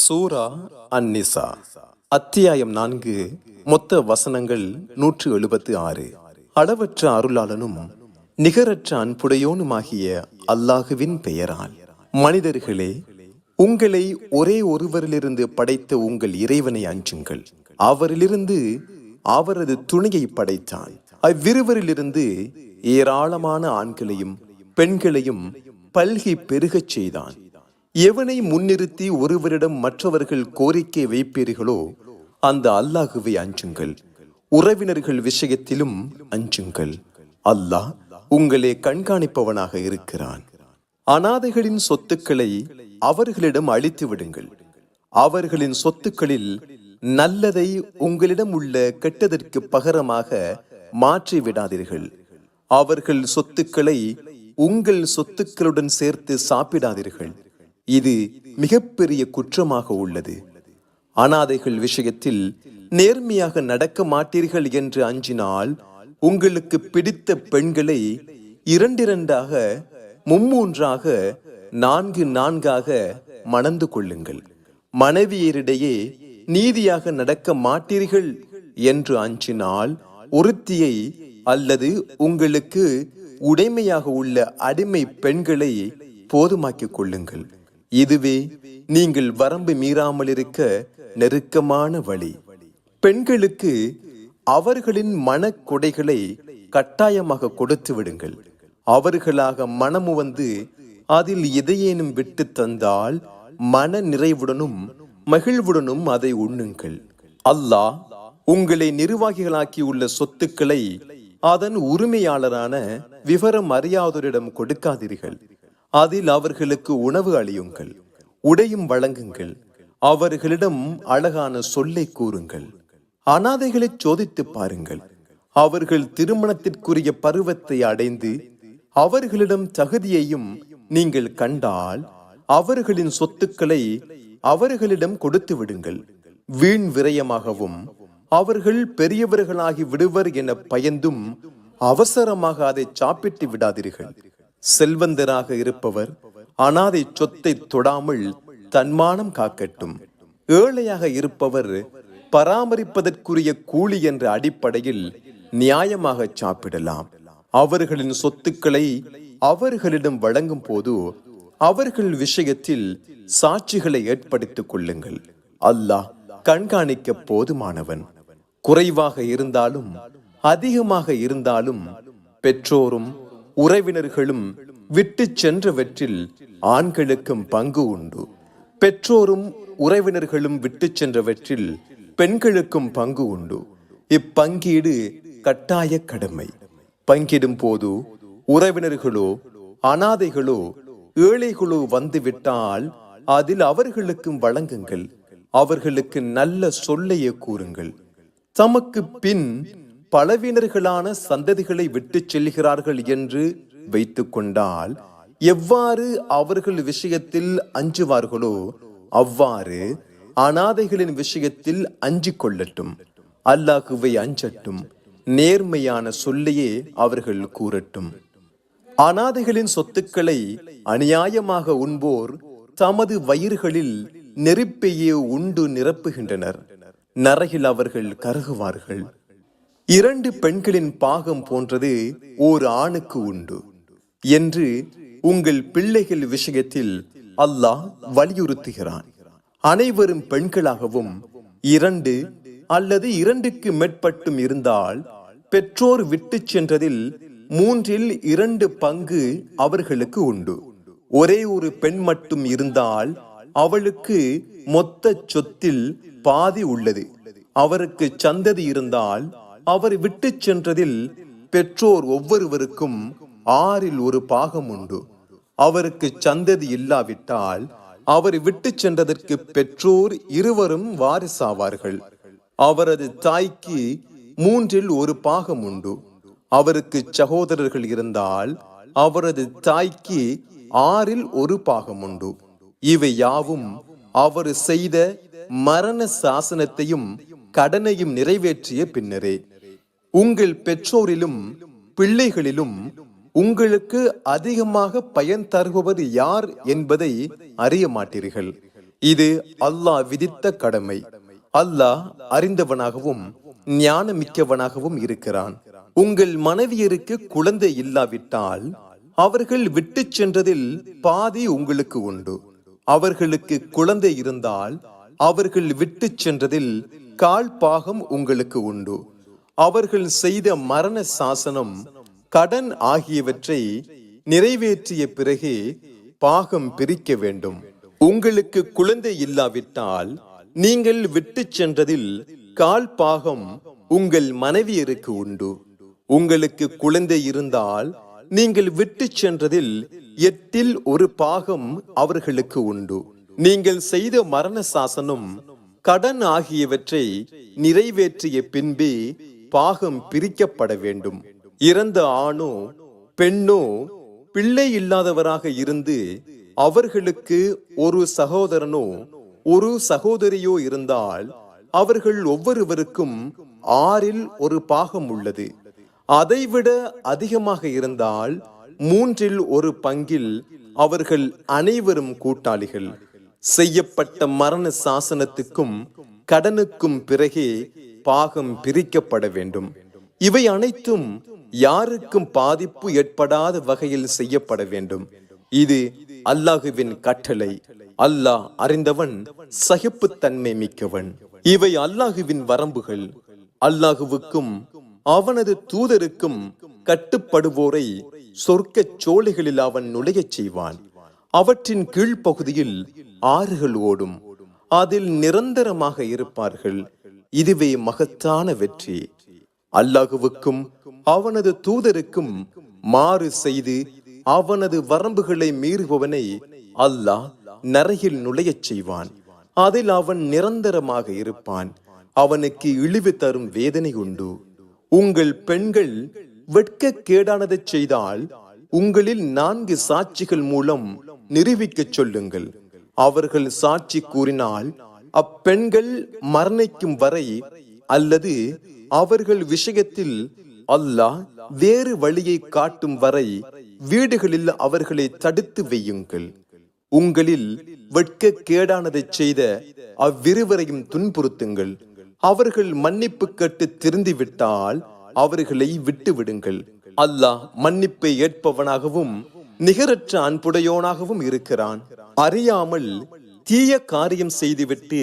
சூரா அன்-நிசா அத்தியாயம் 4. மொத்த வசனங்கள் 176. அளவற்ற அருளாளனும் நிகரற்ற அன்புடையோனுமாகிய அல்லாஹுவின் பெயரால். மனிதர்களே, உங்களை ஒரே ஒருவரிலிருந்து படைத்த உங்கள் இறைவனை அஞ்சுங்கள். அவரிலிருந்து அவரது துணையை படைத்தான். அவ்விருவரிலிருந்து ஏராளமான ஆண்களையும் பெண்களையும் பல்கி பெருகச் செய்தான். எவனை முன்னிறுத்தி ஒருவரிடம் மற்றவர்கள் கோரிக்கை வைப்பீர்களோ அந்த அல்லாஹுவை அஞ்சுங்கள். உறவினர்கள் விஷயத்திலும் அஞ்சுங்கள். அல்லாஹ் உங்களை கண்காணிப்பவனாக இருக்கிறான். அனாதைகளின் சொத்துக்களை அவர்களிடம் அளித்து விடுங்கள். அவர்களின் சொத்துக்களில் நல்லதை உங்களிடம் உள்ள கெட்டதற்கு பகரமாக மாற்றி விடாதீர்கள். அவர்கள் சொத்துக்களை உங்கள் சொத்துக்களுடன் சேர்த்து சாப்பிடாதீர்கள். இது மிகப்பெரிய குற்றமாக உள்ளது. அனாதைகள் விஷயத்தில் நேர்மையாக நடக்க மாட்டீர்கள் என்று அஞ்சினால் உங்களுக்கு பிடித்த பெண்களை 2-2ஆக, 3-3ஆக, 4-4ஆக மணந்து கொள்ளுங்கள். மனைவியரிடையே நீதியாக நடக்க மாட்டீர்கள் என்று அஞ்சினால் ஒருத்தியை அல்லது உங்களுக்கு உடைமையாக உள்ள அடிமை பெண்களை போதுமாக்கிக் கொள்ளுங்கள். இதுவே நீங்கள் வரம்பு மீறாமல் இருக்க நெருக்கமான வழி. பெண்களுக்கு அவர்களின் மனக்கொடைகளை கட்டாயமாக கொடுத்து விடுங்கள். அவர்களாக மனமு வந்து அதில் எதையேனும் விட்டு தந்தால் மன நிறைவுடனும் மகிழ்வுடனும் அதை உண்ணுங்கள். அல்லாஹ் உங்களை நிர்வாகிகளாக்கியுள்ள சொத்துக்களை அதன் உரிமையாளரான விவரம் அறியாதோரிடம் கொடுக்காதீர்கள். அதில் அவர்களுக்கு உணவு அளியுங்கள், உடையும் வழங்குங்கள். அவர்களிடம் அழகான சொல்லை கூறுங்கள். அனாதைகளை சோதித்து பாருங்கள். அவர்கள் திருமணத்திற்குரிய பருவத்தை அடைந்து அவர்களிடம் தகுதியையும் நீங்கள் கண்டால் அவர்களின் சொத்துக்களை அவர்களிடம் கொடுத்து விடுங்கள். வீண் விரயமாகவும் அவர்கள் பெரியவர்களாகி விடுவர் என பயந்தும் அவசரமாக அதை சாப்பிட்டு விடாதீர்கள். செல்வந்தராக இருப்பவர் அனாதை சொத்தை தொடாமல் தன்மானம் காக்கட்டும். ஏழையாக இருப்பவர் பராமரிப்பதற்குரிய கூலி என்ற அடிப்படையில் நியாயமாக சாப்பிடலாம். அவர்களின் சொத்துக்களை அவர்களிடம் வழங்கும் போது அவர்கள் விஷயத்தில் சாட்சிகளை ஏற்படுத்திக் கொள்ளுங்கள். அல்லாஹ் கண்காணிக்க போதுமானவன். குறைவாக இருந்தாலும் அதிகமாக இருந்தாலும் பெற்றோரும் உறவினர்களும் விட்டு சென்றவற்றில் ஆண்களுக்கும் பங்கு உண்டு. பெற்றோரும் உறவினர்களும் விட்டு சென்றவற்றில் பெண்களுக்கும் பங்கு உண்டு. இப்பங்கீடு கட்டாய கடமை. பங்கிடும் போது உறவினர்களோ அனாதைகளோ ஏழைகளோ வந்துவிட்டால் அதில் அவர்களுக்கும் வழங்குங்கள். அவர்களுக்கு நல்ல சொல்லையே கூறுங்கள். தமக்கு பின் பலவீனர்களான சந்ததிகளை விட்டு செல்கிறார்கள் என்று வைத்துக் கொண்டால் எவ்வாறு அவர்கள் விஷயத்தில் அஞ்சுவார்களோ அவ்வாறு அனாதைகளின் விஷயத்தில் அஞ்சிக் கொள்ளட்டும். அல்லாஹுவை அஞ்சட்டும். நேர்மையான சொல்லையே அவர்கள் கூறட்டும். அனாதைகளின் சொத்துக்களை அநியாயமாக உண்போர் தமது வயிறுகளில் நெருப்பையே உண்டு நிரப்புகின்றனர். நரகில் அவர்கள் கருகுவார்கள். 2 பெண்களின் பாகம் போன்றது ஓர் ஆணுக்கு உண்டு என்று உங்கள் பிள்ளைகள் விஷயத்தில் அல்லாஹ் வலியுறுத்துகிறான். அனைவரும் பெண்களாகவும் 2 அல்லது 2க்கு மேற்பட்டும் இருந்தால் பெற்றோர் விட்டு சென்றதில் 3/2 பங்கு அவர்களுக்கு உண்டு. ஒரே ஒரு பெண் மட்டும் இருந்தால் அவளுக்கு மொத்த சொத்தில் பாதி உள்ளது. அவருக்கு சந்ததி இருந்தால் அவர் விட்டு சென்றதில் பெற்றோர் ஒவ்வொருவருக்கும் 1/6 பாகம் உண்டு. அவருக்கு சந்ததி இல்லாவிட்டால் அவர் விட்டு சென்றதற்கு பெற்றோர் இருவரும் வாரிசாவார்கள். அவரது தாய்க்கு 3/1 பாகம் உண்டு. அவருக்கு சகோதரர்கள் இருந்தால் அவரது தாய்க்கு 6/1 பாகம் உண்டு. இவை யாவும் அவர் செய்த மரண சாசனத்தையும் கடனையும் நிறைவேற்றிய பின்னரே. உங்கள் பெற்றோரிலும் பிள்ளைகளிலும் உங்களுக்கு அதிகமாக பயன் தருபவர் யார் என்பதை அறிய மாட்டீர்கள். இது அல்லாஹ் விதித்த கடமை. அல்லாஹ் அறிந்தவனாகவும் ஞானமிக்கவனாகவும் இருக்கிறான். உங்கள் மனைவியருக்கு குழந்தை இல்லாவிட்டால் அவர்கள் விட்டு சென்றதில் பாதி உங்களுக்கு உண்டு. அவர்களுக்கு குழந்தை இருந்தால் அவர்கள் விட்டு சென்றதில் கால் பாகம் உங்களுக்கு உண்டு. அவர்கள் செய்த மரண சாசனம், கடன் ஆகியவற்றை நிறைவேற்றிய பிறகே பாகம் பிரிக்க வேண்டும். உங்களுக்கு குழந்தை இல்லாவிட்டால் நீங்கள் விட்டு சென்றதில் கால் பாகம் உங்கள் மனைவியருக்கு உண்டு. உங்களுக்கு குழந்தை இருந்தால் நீங்கள் விட்டு சென்றதில் 1/8 அவர்களுக்கு உண்டு. நீங்கள் செய்த மரண சாசனம், கடன் ஆகியவற்றை நிறைவேற்றிய பின்பே பாகம் பிரிக்கப்பட வேண்டும். இறந்த ஆணோ பெண்ணோ பிள்ளை இல்லாதவராக இருந்து அவர்களுக்கு ஒரு சகோதரனோ ஒரு சகோதரியோ இருந்தால் அவர்கள் ஒவ்வொருவருக்கும் 1/6 உள்ளது. அதைவிட அதிகமாக இருந்தால் 3/1 அவர்கள் அனைவரும் கூட்டாளிகள். செய்யப்பட்ட மரண சாசனத்துக்கும் கடனுக்கும் பிறகே பாகம் பிரிக்கப்பட வேண்டும். இவை அனைத்தும் யாருக்கும் பாதிப்பு ஏற்படாத வகையில் செய்யப்பட வேண்டும். இது அல்லாஹுவின் கட்டளை. அல்லாஹ் அறிந்தவன், சகிப்புத்தன்மை மிக்கவன். இவை அல்லாஹுவின் வரம்புகள். அல்லாஹுவுக்கும் அவனது தூதருக்கும் கட்டுப்படுவோரை சொர்க்க சோலைகளில் அவன் நுழையச் செய்வான். அவற்றின் கீழ்ப்பகுதியில் ஆறுகள் ஓடும். அதில் நிரந்தரமாக இருப்பார்கள். இதுவே மகத்தான வெற்றி. அல்லாஹுவுக்கும் அவனது தூதருக்கும் மாறு செய்து அவனது வரம்புகளை மீறுபவனை அல்லாஹ் நரகில் நுழையச் செய்வான். அதில் அவன் நிரந்தரமாக இருப்பான். அவனுக்கு இழிவு தரும் வேதனை உண்டு. உங்கள் பெண்கள் வெட்கக்கேடானதை செய்தால் உங்களில் 4 சாட்சிகள் மூலம் நிரூபிக்கச் சொல்லுங்கள். அவர்கள் சாட்சி கூறினால் அப்பெண்கள் மரணிக்கும் வரை அல்லது அவர்கள் விஷயத்தில் அல்லாஹ் வேறு வழியை காட்டும் வரை வீடுகளில் அவர்களை தடுத்து வையுங்கள். உங்களில் வெட்கக்கேடானதை செய்த அவ்விருவரையும் துன்புறுத்துங்கள். அவர்கள் மன்னிப்பு கேட்டு திருந்திவிட்டால் அவர்களை விட்டு விடுங்கள். அல்லாஹ் மன்னிப்பை ஏற்பவனாகவும் நிகரற்ற அன்புடையோனாகவும் இருக்கிறான். அறியாமல் தீய காரியம் செய்துவிட்டு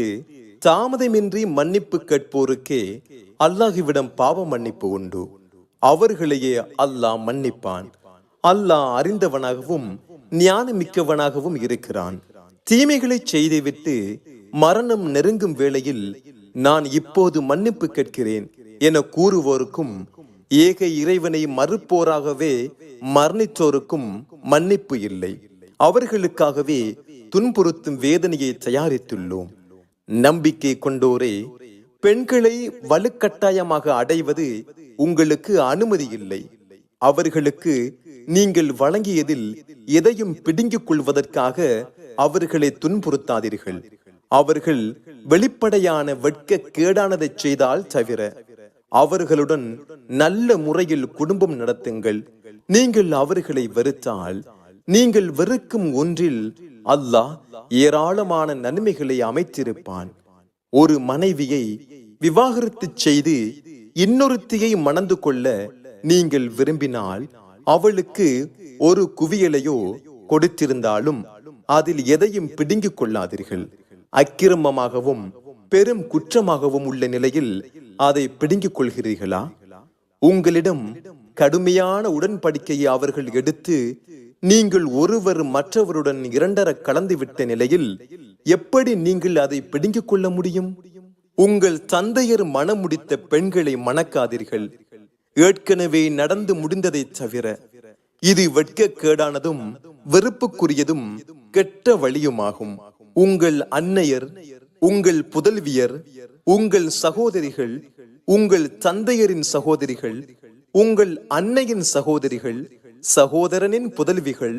தாமதமின்றி மன்னிப்பு கேட்போருக்கே அல்லாஹுவிடம் பாவ மன்னிப்பு உண்டு. அவர்களையே அல்லாஹ் மன்னிப்பான். அல்லாஹ் அறிந்தவனாகவும் ஞானமிக்கவனாகவும் இருக்கிறான். தீமைகளை செய்துவிட்டு மரணம் நெருங்கும் வேளையில் நான் இப்போது மன்னிப்பு கேட்கிறேன் என கூறுவோருக்கும் ஏக இறைவனை மறுப்போராகவே மரணித்தோருக்கும் மன்னிப்பு இல்லை. அவர்களுக்காகவே துன்புறுத்தும் வேதனையை தயாரித்துள்ளோம். நம்பிக்கை கொண்டோரே, பெண்களை வலுக்கட்டாயமாக அடைவது உங்களுக்கு அனுமதி இல்லை. அவர்களுக்கு நீங்கள் வழங்கியதில் எதையும் பிடுங்கிக் கொள்வதற்காக அவர்களை துன்புறுத்தாதீர்கள். அவர்கள் வெளிப்படையான வெட்கக்கேடானதை செய்தால் தவிர அவர்களுடன் நல்ல முறையில் குடும்பம் நடத்துங்கள். நீங்கள் அவர்களை வெறுத்தால் நீங்கள் வெறுக்கும் ஒன்றில் அல்லாஹ் ஏராளமான நன்மைகளை அமைத்திருப்பான். ஒரு மனைவியை விவாகரத்து செய்து இன்னொருத்தியை மணந்து கொள்ள நீங்கள் விரும்பினால் அவளுக்கு ஒரு குவியலையோ கொடுத்திருந்தாலும் அதில் எதையும் பிடுங்கிக் கொள்ளாதீர்கள். அக்கிரமமாகவும் பெரும் குற்றமாகவும் உள்ள நிலையில் அதை பிடுங்கிக் கொள்கிறீர்களா? உங்களிடம் கடுமையான உடன்படிக்கையை அவர்கள் எடுத்து நீங்கள் ஒருவர் மற்றவருடன் 2 கலந்துவிட்ட நிலையில் எப்படி நீங்கள் அதை பிடுங்கிக் கொள்ள முடியும்? உங்கள் தந்தையர் மனம் முடித்த பெண்களை மணக்காதீர்கள், ஏற்கனவே நடந்து முடிந்ததை தவிர. இது வெட்கக்கேடானதும் வெறுப்புக்குரியதும் கெட்ட வழியுமாகும். உங்கள் அன்னையர், உங்கள் புதல்வியர், உங்கள் சகோதரிகள், உங்கள் தந்தையரின் சகோதரிகள், உங்கள் அன்னையின் சகோதரிகள், சகோதரனின் புதல்விகள்,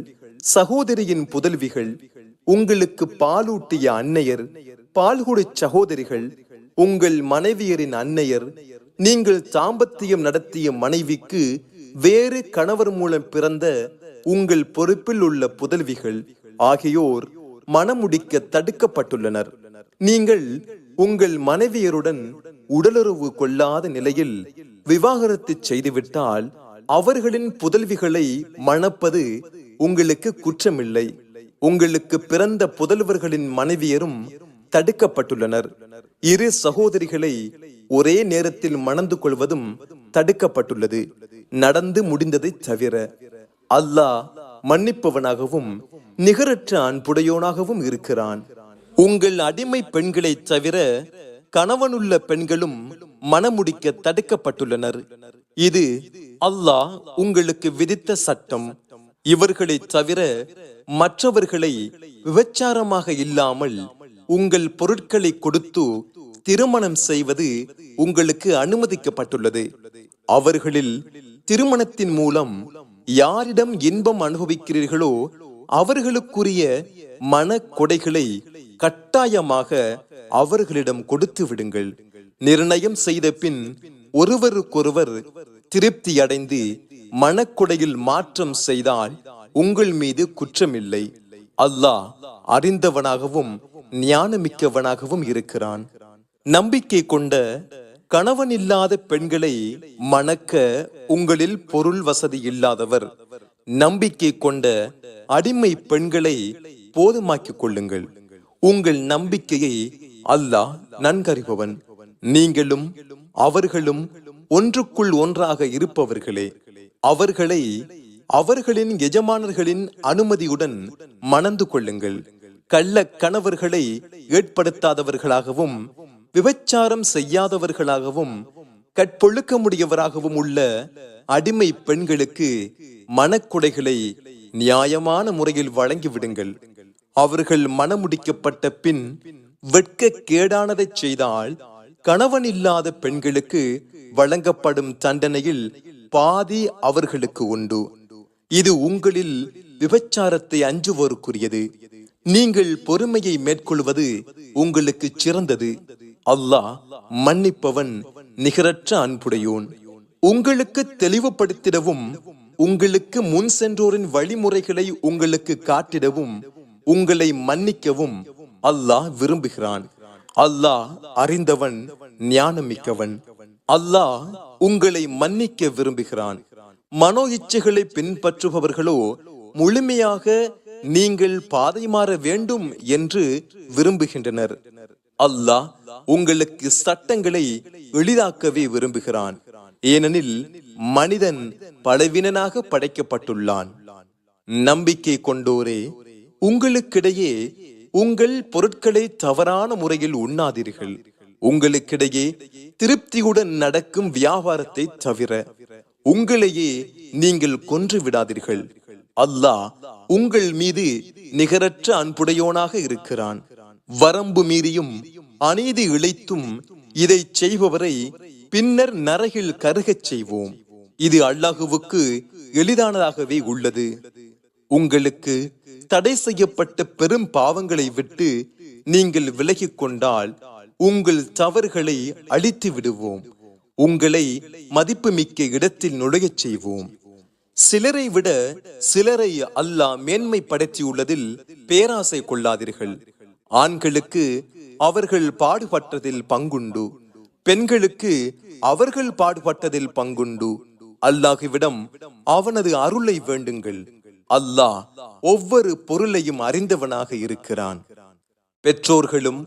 சகோதரியின் புதல்விகள், உங்களுக்கு பாலூட்டிய அன்னையர், பால்குடி சகோதரிகள், உங்கள் மனைவியரின் அன்னையர், நீங்கள் தாம்பத்தியம் நடத்திய மனைவிக்கு வேறு கணவர் மூலம் பிறந்த உங்கள் பொறுப்பில் உள்ள புதல்விகள் ஆகியோர் மணமுடிக்க தடுக்கப்பட்டுள்ளனர். நீங்கள் உங்கள் மனைவியருடன் உடலுறவு கொள்ளாத நிலையில் விவாகரத்து செய்துவிட்டால் அவர்களின் புதல்விகளை மணப்பது உங்களுக்கு குற்றமில்லை. உங்களுக்கு பிறந்த புதல்வர்களின் மனைவியரும் தடுக்கப்பட்டுள்ளனர். இரு சகோதரிகளை ஒரே நேரத்தில் மணந்து கொள்வதும் தடுக்கப்பட்டுள்ளது, நடந்து முடிந்ததை தவிர. அல்லாஹ் மன்னிப்பவனாகவும் நிகரற்ற அன்புடையோனாகவும் இருக்கிறான். உங்கள் அடிமை பெண்களை தவிர கணவனுள்ள பெண்களும் மணமுடிக்க தடுக்கப்பட்டுள்ளனர். இது அல்லாஹ் உங்களுக்கு விதித்த சட்டம். இவர்களை தவிர மற்றவர்களை விபச்சாரமாக இல்லாமல் உங்கள் பொருட்களை கொடுத்து திருமணம் செய்வது உங்களுக்கு அனுமதிக்கப்பட்டுள்ளது. அவர்களில் திருமணத்தின் மூலம் யாரிடம் இன்பம் அனுபவிக்கிறீர்களோ அவர்களுக்குரிய மனக்கொடைகளை கட்டாயமாக அவர்களிடம் கொடுத்து விடுங்கள். நிர்ணயம் செய்த பின் ஒருவருக்கொருவர் திருப்தி அடைந்து மனக்கொடையில் மாற்றம் செய்தால் உங்கள் மீது குற்றமில்லை. அல்லாஹ் அறிந்தவனாகவும் ஞானமிக்கவனாகவும் இருக்கிறான். நம்பிக்கை கொண்ட கணவன் இல்லாத பெண்களை மணக்க உங்களில் பொருள் வசதி இல்லாதவர் நம்பிக்கை கொண்ட அடிமை பெண்களை போதுமாக்கிக் கொள்ளுங்கள். உங்கள் நம்பிக்கையை அல்லாஹ் நன்கறிபவன். நீங்களும் அவர்களும் ஒன்றுக்குள் ஒன்றாக இருப்பவர்களே. அவர்களை அவர்களின் எஜமானர்களின் அனுமதியுடன் மணந்து கொள்ளுங்கள். கள்ள கணவர்களை ஏற்படுத்தாதவர்களாகவும் விபச்சாரம் செய்யாதவர்களாகவும் கற்பொழுக்கமுடையவராகவும் உள்ள அடிமை பெண்களுக்கு மனக்குடைகளை நியாயமான முறையில் வழங்கிவிடுங்கள். அவர்கள் மணமுடிக்கப்பட்ட பின் வெட்க கேடானதை செய்தால் கணவன் இல்லாத பெண்களுக்கு வழங்கப்படும் தண்டனையில் பாதி அவர்களுக்கு உண்டு. இது உங்களில் விபச்சாரத்தை அஞ்சுவோருக்குரியது. நீங்கள் பொறுமையை மேற்கொள்வது உங்களுக்கு சிறந்தது. அல்லாஹ் மன்னிப்பவன், நிகரற்ற அன்புடையோன். உங்களுக்கு தெளிவுபடுத்திடவும் உங்களுக்கு முன் சென்றோரின் வழிமுறைகளை உங்களுக்கு காட்டிடவும் உங்களை மன்னிக்கவும் அல்லாஹ் விரும்புகிறான். அல்லாஹ் அறிந்தவன், ஞானமிக்கவன். அல்லாஹ் உங்களை மன்னிக்க விரும்புகிறான். மனோ இச்சைகளை பின்பற்றுபவர்களோ முழுமையாக நீங்கள் பாதை மாற வேண்டும் என்று விரும்புகின்றனர். அல்லாஹ் உங்களுக்கு சட்டங்களை எளிதாக்கவே விரும்புகிறான். ஏனெனில் மனிதன் பலவீனனாக படைக்கப்பட்டுள்ளான். நம்பிக்கை கொண்டோரே, உங்களுக்கிடையே உங்கள் பொருட்களை தவறான முறையில் உண்ணாதீர்கள். உங்களுக்கிடையே திருப்தியுடன் நடக்கும் வியாபாரத்தை தவிர உங்களையே நீங்கள் கொன்று விடாதீர்கள். அல்லாஹ் உங்கள் மீது நிகரற்ற அன்புடையோனாக இருக்கிறான். வரம்பு மீறியும் அநீதி இழைத்தும் இதை செய்பவரை பின்னர் நரகில் கருகச் செய்வோம். இது அல்லாஹுவுக்கு எளிதானதாகவே உள்ளது. உங்களுக்கு தடை செய்யப்பட்ட பெரும் பாவங்களை விட்டு நீங்கள் விலகிக் கொண்டால் உங்கள் தவறுகளை அழித்து விடுவோம். உங்களை மதிப்புமிக்க இடத்தில் நுழையச் செய்வோம். சிலரை விட சிலரை அல்லாஹ் மேன்மைப்படுத்தியுள்ளதில் பேராசை கொள்ளாதீர்கள். ஆண்களுக்கு அவர்கள் பாடுபட்டதில் பங்குண்டு, பெண்களுக்கு அவர்கள் பாடுபட்டதில் பங்குண்டு. அல்லாஹுவிடம் அவனது அருளை வேண்டுங்கள். அல்லாஹ் ஒவ்வொரு பொருளையும் அறிந்தவனாக இருக்கிறான். பெற்றோர்களும்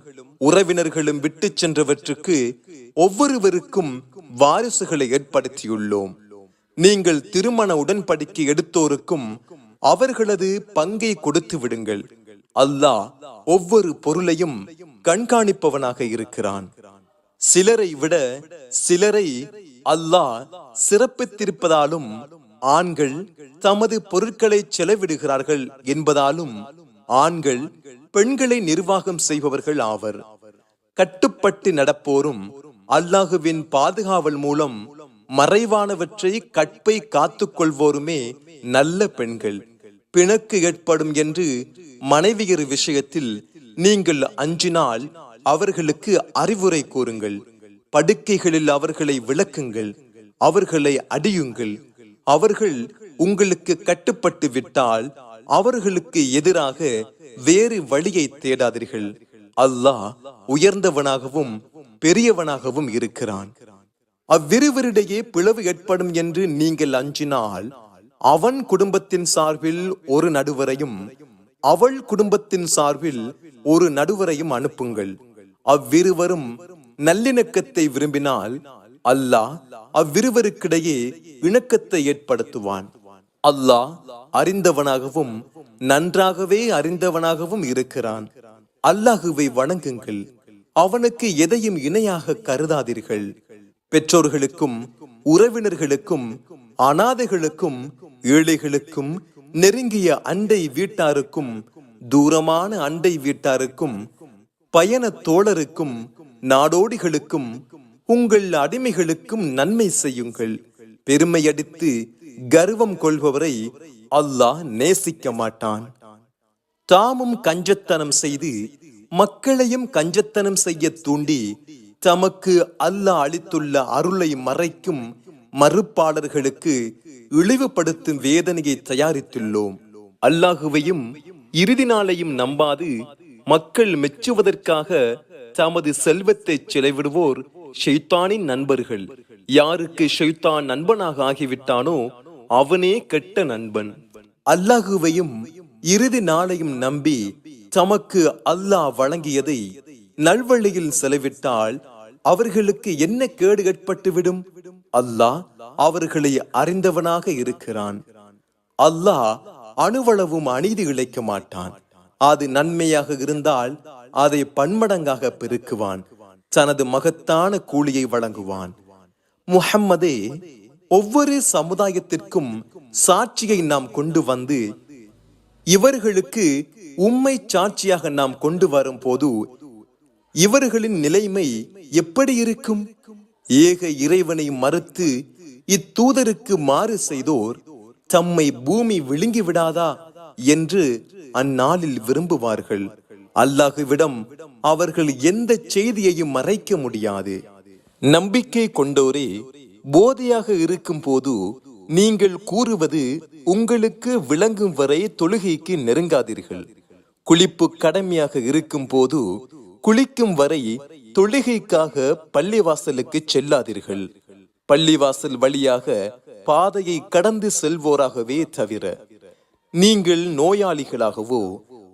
உறவினர்களும் விட்டு சென்றவற்றுக்கு ஒவ்வொருவருக்கும் வாரிசுகளை ஏற்படுத்தியுள்ளோம். நீங்கள் திருமண உடன்படிக்கை எடுத்தோருக்கும் அவர்களது பங்கை கொடுத்து விடுங்கள். அல்லாஹ் ஒவ்வொரு பொருளையும் கண்காணிப்பவனாக இருக்கிறான். சிலரை விட சிலரை அல்லாஹ் சிறப்பித்திருப்பதாலும் ஆண்கள் தமது பொருட்களை செலவிடுகிறார்கள் என்பதாலும் ஆண்கள் பெண்களை நிர்வாகம் செய்பவர்கள் ஆவர். கட்டுப்பட்டு நடப்போரும் அல்லாஹுவின் பாதுகாவல் மூலம் மறைவானவற்றை கற்பை காத்துக் கொள்வோருமே நல்ல பெண்கள். பிணக்கு ஏற்படும் என்று மனைவியர் விஷயத்தில் நீங்கள் அஞ்சினால் அவர்களுக்கு அறிவுரை கூறுங்கள். படுக்கைகளில் அவர்களை விளக்குங்கள், அவர்களை அடியுங்கள். அவர்கள் உங்களுக்கு கட்டுப்பட்டு விட்டால் அவர்களுக்கு எதிராக வேறு வழியை தேடாதீர்கள். அல்லாஹ் உயர்ந்தவனாகவும் பெரியவனாகவும் இருக்கிறான். அவ்விருவரிடையே பிளவு ஏற்படும் என்று நீங்கள் அஞ்சினால் அவன் குடும்பத்தின் சார்பில் ஒரு நடுவரையும் அவள் குடும்பத்தின் சார்பில் ஒரு நடுவரையும் அனுப்புங்கள். அவ்விருவரும் நல்லிணக்கத்தை விரும்பினால் அல்லாஹ் அவ்விருவருக்கிடையே இணக்கத்தை ஏற்படுத்துவான். அல்லாஹ் அறிந்தவனாகவும் நன்றாகவே அறிந்தவனாகவும் இருக்கிறான். அல்லாஹுவை வணங்குங்கள், அவனுக்கு எதையும் இணையாக கருதாதீர்கள். பெற்றோர்களுக்கும் உறவினர்களுக்கும் அனாதைகளுக்கும் ஏழைகளுக்கும் நெருங்கிய அண்டை வீட்டாருக்கும் தூரமான அண்டை வீட்டாருக்கும் பயண தோழருக்கும் நாடோடிகளுக்கும் உங்கள் அடிமைகளுக்கும் நன்மை செய்யுங்கள். பெருமையடித்து கர்வம் கொள்பவரை அல்லாஹ் நேசிக்க மாட்டான். தாமும் கஞ்சத்தனம் செய்து மக்களையும் கஞ்சத்தனம் செய்ய தூண்டி தமக்கு அல்லாஹ் அளித்துள்ள அருளை மறைக்கும் மறுப்பாளர்களுக்கு இழிவுபடுத்தும் வேதனையை தயாரித்துள்ளோம். அல்லாஹுவையும் இறுதி நாளையும் நம்பாது மக்கள் மெச்சுவதற்காக தமது செல்வத்தை செலவிடுவோர் ஷைத்தானின் நண்பர்கள். யாருக்கு ஷைத்தான் நண்பனாக ஆகிவிட்டானோ அவனே கெட்ட நண்பன். அல்லாஹுவையும் இறுதி நாளையும் நம்பி தமக்கு அல்லாஹ் வழங்கியதை நல்வழியில் செலவிட்டால் அவர்களுக்கு என்ன கேடு ஏற்பட்டுவிடும்? அல்லாஹ் அவர்களை அறிந்தவனாக இருக்கிறான். அல்லாஹ் அணுவளவும் அநீதி இழைக்க மாட்டான். அது நன்மையாக இருந்தால் அதை பன்மடங்காக பெருக்குவான். தனது மகத்தான கூலியை வழங்குவான். முஹம்மதே, ஒவ்வொரு சமுதாயத்திற்கும் சாட்சியை நாம் கொண்டு வந்து இவர்களுக்கு உம்மை சாட்சியாக நாம் கொண்டு வரும் போது இவர்களின் நிலைமை எப்படி இருக்கும்? ஏக இறைவனை மறுத்து இத்தூதருக்கு மாறு செய்தோர் தம்மை பூமி விழுங்கி விடாதா என்று அந்நாளில் விரும்புவார்கள். அல்லாஹுவிடம் அவர்கள் எந்த செய்தியையும் மறைக்க முடியாது. நம்பிக்கை கொண்டோரே, போதையாக இருக்கும் போது நீங்கள் கூறுவது உங்களுக்கு விளங்கும் வரை தொழுகைக்கு நெருங்காதீர்கள். குளிப்பு கடமையாக இருக்கும் போது குளிக்கும் வரை தொழுகைக்காக பள்ளிவாசலுக்கு செல்லாதீர்கள். பள்ளிவாசல் வழியாக பாதையை கடந்து செல்வோராகவே தவிர. நீங்கள் நோயாளிகளாகவோ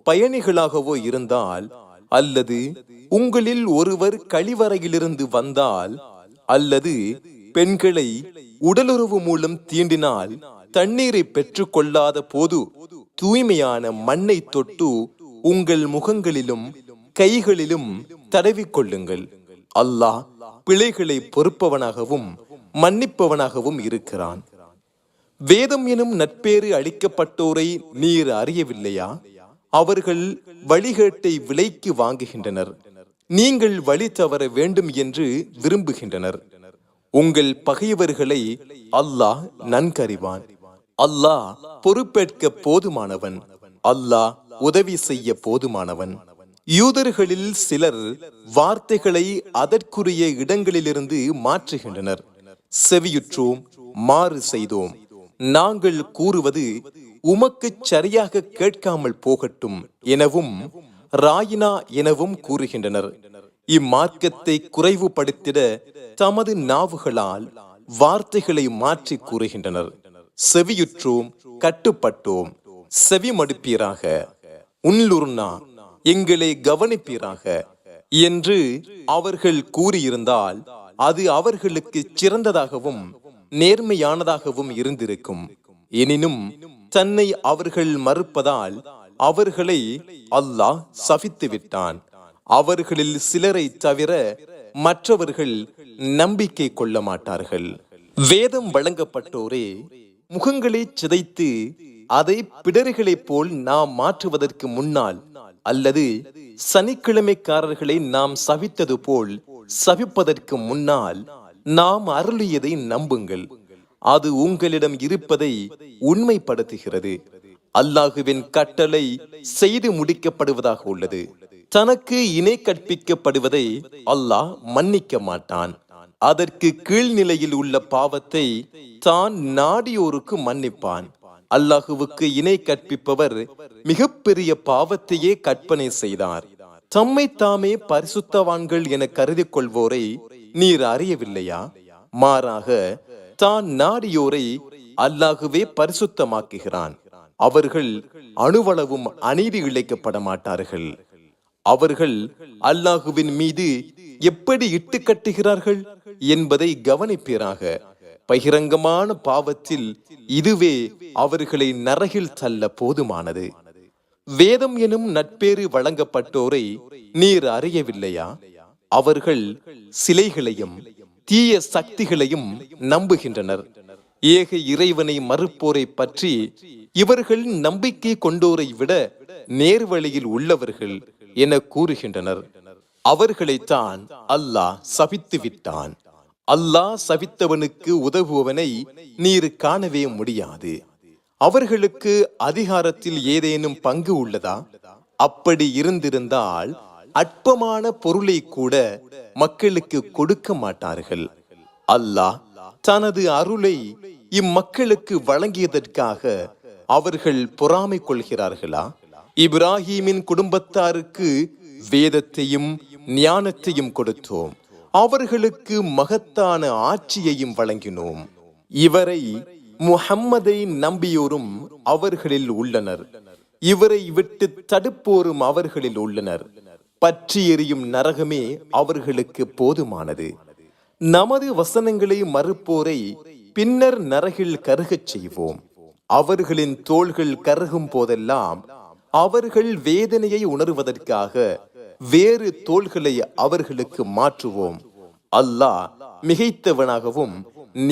பயணிகளாகவோ இருந்தால், அல்லது உங்களில் ஒருவர் கழிவறையிலிருந்து வந்தால், அல்லது பெண்களை உடலுறவு மூலம் தீண்டினால் தண்ணீரை பெற்றுக் கொள்ளாத போது தூய்மையான மண்ணை தொட்டு உங்கள் முகங்களிலும் கைகளிலும் தடவிக்கொள்ளுங்கள். அல்லாஹ் பிழைகளை பொறுப்பவனாகவும் மன்னிப்பவனாகவும் இருக்கிறான். வேதம் எனும் நட்பேறு அளிக்கப்பட்டோரை நீர் அறியவில்லையா? அவர்கள் வழிகேட்டை விலைக்கு வாங்குகின்றனர். நீங்கள் வழி தவற வேண்டும் என்று விரும்புகின்றனர். உங்கள் பகைவர்களை அல்லாஹ் நன்கறிவான். அல்லாஹ் பொறுப்பேற்க போதுமானவன். அல்லாஹ் உதவி செய்ய போதுமானவன். யூதர்களில் சிலர் வார்த்தைகளை அதற்குரிய இடங்களிலிருந்து மாற்றுகின்றனர். செவியுற்றோம், மாறு செய்தோம், நாங்கள் கூறுவது உமக்கு சரியாக கேட்காமல் போகட்டும் எனவும் ராயினா எனவும் கூறுகின்றனர். இம்மார்க்கத்தை குறைவுபடுத்திட தமது நாவுகளால் வார்த்தைகளை மாற்றி கூறுகின்றனர். செவியுற்றோம், கட்டுப்பட்டோம், செவி மடுப்பீராக, உன்லுர்னா எங்களை கவனிப்பீராக என்று அவர்கள் கூறியிருந்தால் அது அவர்களுக்கு சிறந்ததாகவும் நேர்மையானதாகவும் இருந்திருக்கும். எனினும் தன்னை அவர்கள் மறுப்பதால் அவர்களை அல்லாஹ் சபித்து விட்டான். அவர்களில் சிலரை தவிர மற்றவர்கள் நம்பிக்கை கொள்ள மாட்டார்கள். வேதம் வழங்கப்பட்டோரே, முகங்களை சிதைத்து அதை பிடர்களைப் போல் நாம் மாற்றுவதற்கு முன்னால், அல்லது சனிக்கிழமைக்காரர்களை நாம் சபித்தது போல் சபிப்பதற்கு முன்னால் நாம் அருளியதை நம்புங்கள். அது உங்களிடம் இருப்பதை உண்மைப்படுத்துகிறது. அல்லாஹுவின் கட்டளை செய்து முடிக்கப்படுவதாக உள்ளது. தனக்கு இணை கற்பிக்கப்படுவதை அல்லாஹ் மன்னிக்க மாட்டான். அதற்கு கீழ்நிலையில் உள்ள பாவத்தை தான் நாடியோருக்கு மன்னிப்பான். அல்லாஹுவுக்கு இணை கற்பிப்பவர் மிகப்பெரிய பாவத்தையே கற்பனை செய்தார். தம்மை தாமே பரிசுத்தவான்கள் என கருதி கொள்வோரை நீர் அறியவில்லையா? மாறாக தான் நாடியோரை அல்லாஹுவே பரிசுத்தமாக்குகிறான். அவர்கள் அணுவளவும் அநீதி இழைக்கப்பட மாட்டார்கள். அவர்கள் அல்லாஹுவின் மீது எப்படி இட்டு கட்டுகிறார்கள் என்பதை கவனிப்பீராக. பகிரங்கமான பாவத்தில் இதுவே அவர்களை நரகில் தள்ள போதுமானது. வேதம் எனும் நட்பேறு வழங்கப்பட்டோரை நீர் அறியவில்லையா? அவர்கள் சிலைகளையும் தீய சக்திகளையும் நம்புகின்றனர். ஏக இறைவனை மறுப்போரை பற்றி இவர்கள் நம்பிக்கை கொண்டோரை விட நேர்வழியில் உள்ளவர்கள் என கூறுகின்றனர். அவர்களைத்தான் அல்லாஹ் சபித்து விட்டான். அல்லாஹ் சபித்தவனுக்கு உதவுவவனை நீர் காணவே முடியாது. அவர்களுக்கு அதிகாரத்தில் ஏதேனும் பங்கு உள்ளதா? அப்படி இருந்திருந்தால் அற்பமான பொருளை கூட மக்களுக்கு கொடுக்க மாட்டார்கள். அல்லாஹ் தனது அருளை இம்மக்களுக்கு வழங்கியதற்காக அவர்கள் பொறாமை கொள்கிறார்களா? இப்ராஹீமின் குடும்பத்தாருக்கு வேதத்தையும் ஞானத்தையும் கொடுத்தோம். அவர்களுக்கு மகத்தான ஆட்சியையும் வழங்கினோம். இவரை முஹம்மதை நம்பியோரும் அவர்களில் உள்ளனர். இவரை விட்டு தடுப்போரும் அவர்களில் உள்ளனர். பற்றி எரியும் நரகமே அவர்களுக்கு போதுமானது. நமது வசனங்களை மறுப்போரை பின்னர் நரகில் கருகச் செய்வோம். அவர்களின் தோள்கள் கருகும் போதெல்லாம் அவர்கள் வேதனையை உணர்வதற்காக வேறு தோள்களை அவர்களுக்கு மாற்றுவோம். அல்லாஹ் மிகைத்தவனாகவும்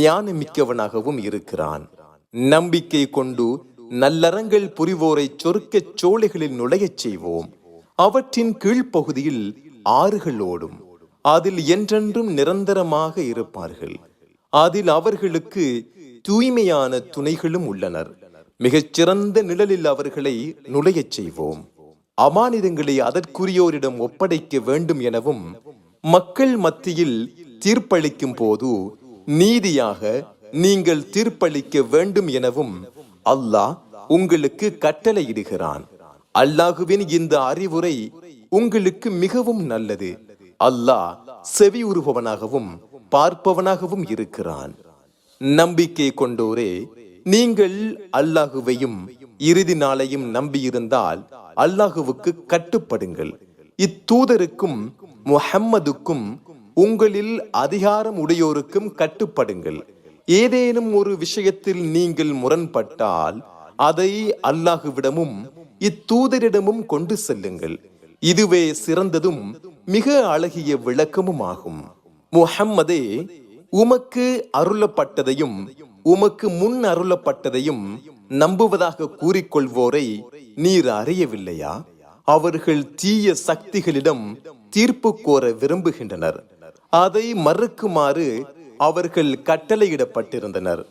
ஞானமிக்கவனாகவும் இருக்கிறான். நம்பிக்கை கொண்டு நல்லறங்கள் புரிவோரை சொர்க்க சோலைகளில் நுழையச் செய்வோம். அவற்றின் கீழ்ப்பகுதியில் ஆறுகள் ஓடும். அதில் என்றென்றும் நிரந்தரமாக இருப்பார்கள். அதில் அவர்களுக்கு தூய்மையான துணைகளும் உள்ளனர். மிகச்சிறந்த நிழலில் அவர்களை நுழையச் செய்வோம். அமானிதங்களை அதற்குரியோரிடம் ஒப்படைக்க வேண்டும் எனவும், மக்கள் மத்தியில் தீர்ப்பளிக்கும் போது நீதியாக நீங்கள் தீர்ப்பளிக்க வேண்டும் எனவும் அல்லாஹ் உங்களுக்கு கட்டளையிடுகிறான். அல்லாஹுவின் இந்த அறிவுரை உங்களுக்கு மிகவும் நல்லது. அல்லாஹ் செவி உறுபவனாகவும் பார்ப்பவனாகவும் இருக்கிறான். நம்பிக்கை கொண்டோரே, நீங்கள் அல்லாஹுவையும் இறுதி நாளையும் நம்பியிருந்தால் அல்லாஹுவுக்கு கட்டுப்படுங்கள். இத்தூதருக்கும் முஹம்மதுக்கும் உங்களில் அதிகாரம் உடையோருக்கும் கட்டுப்படுங்கள். ஏதேனும் ஒரு விஷயத்தில் நீங்கள் முரண்பட்டால் அதை அல்லாஹுவிடமும் இத்தூதரிடமும் கொண்டு செல்லுங்கள். இதுவே சிறந்ததும் மிக அழகிய விளக்கமும் ஆகும். முஹம்மதே, உமக்கு அருளப்பட்டதையும் உமக்கு முன் அருளப்பட்டதையும் நம்புவதாக கூறிக்கொள்வோரை நீர் அறியவில்லையா? அவர்கள் தீய சக்திகளிடம் தீர்ப்பு கோர விரும்புகின்றனர். அதை மறுக்குமாறு அவர்கள் கட்டளையிடப்பட்டிருந்தனர்.